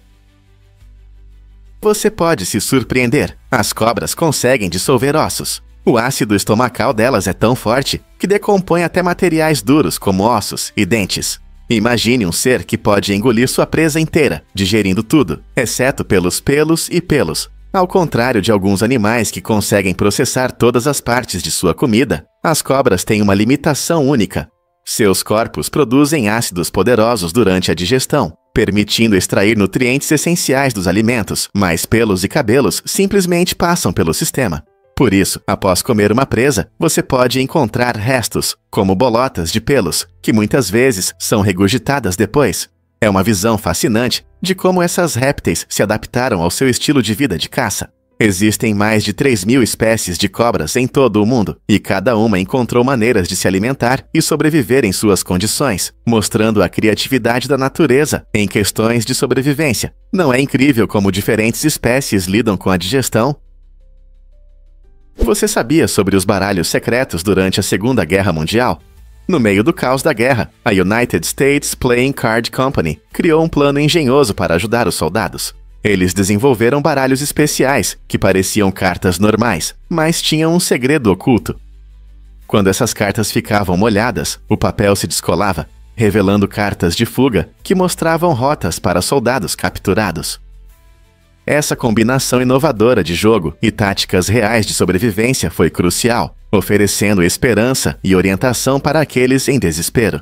Você pode se surpreender. As cobras conseguem dissolver ossos. O ácido estomacal delas é tão forte que decompõe até materiais duros como ossos e dentes. Imagine um ser que pode engolir sua presa inteira, digerindo tudo, exceto pelos pelos e pelos. Ao contrário de alguns animais que conseguem processar todas as partes de sua comida, as cobras têm uma limitação única. Seus corpos produzem ácidos poderosos durante a digestão, permitindo extrair nutrientes essenciais dos alimentos, mas pelos e cabelos simplesmente passam pelo sistema. Por isso, após comer uma presa, você pode encontrar restos, como bolotas de pelos, que muitas vezes são regurgitadas depois. É uma visão fascinante de como essas répteis se adaptaram ao seu estilo de vida de caça. Existem mais de 3.000 espécies de cobras em todo o mundo, e cada uma encontrou maneiras de se alimentar e sobreviver em suas condições, mostrando a criatividade da natureza em questões de sobrevivência. Não é incrível como diferentes espécies lidam com a digestão? Você sabia sobre os baralhos secretos durante a Segunda Guerra Mundial? No meio do caos da guerra, a United States Playing Card Company criou um plano engenhoso para ajudar os soldados. Eles desenvolveram baralhos especiais, que pareciam cartas normais, mas tinham um segredo oculto. Quando essas cartas ficavam molhadas, o papel se descolava, revelando cartas de fuga que mostravam rotas para soldados capturados. Essa combinação inovadora de jogo e táticas reais de sobrevivência foi crucial, oferecendo esperança e orientação para aqueles em desespero.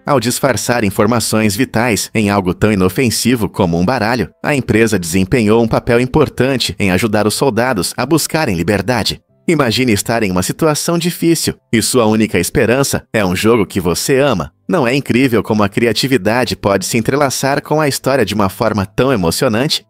Ao disfarçar informações vitais em algo tão inofensivo como um baralho, a empresa desempenhou um papel importante em ajudar os soldados a buscarem liberdade. Imagine estar em uma situação difícil e sua única esperança é um jogo que você ama. Não é incrível como a criatividade pode se entrelaçar com a história de uma forma tão emocionante?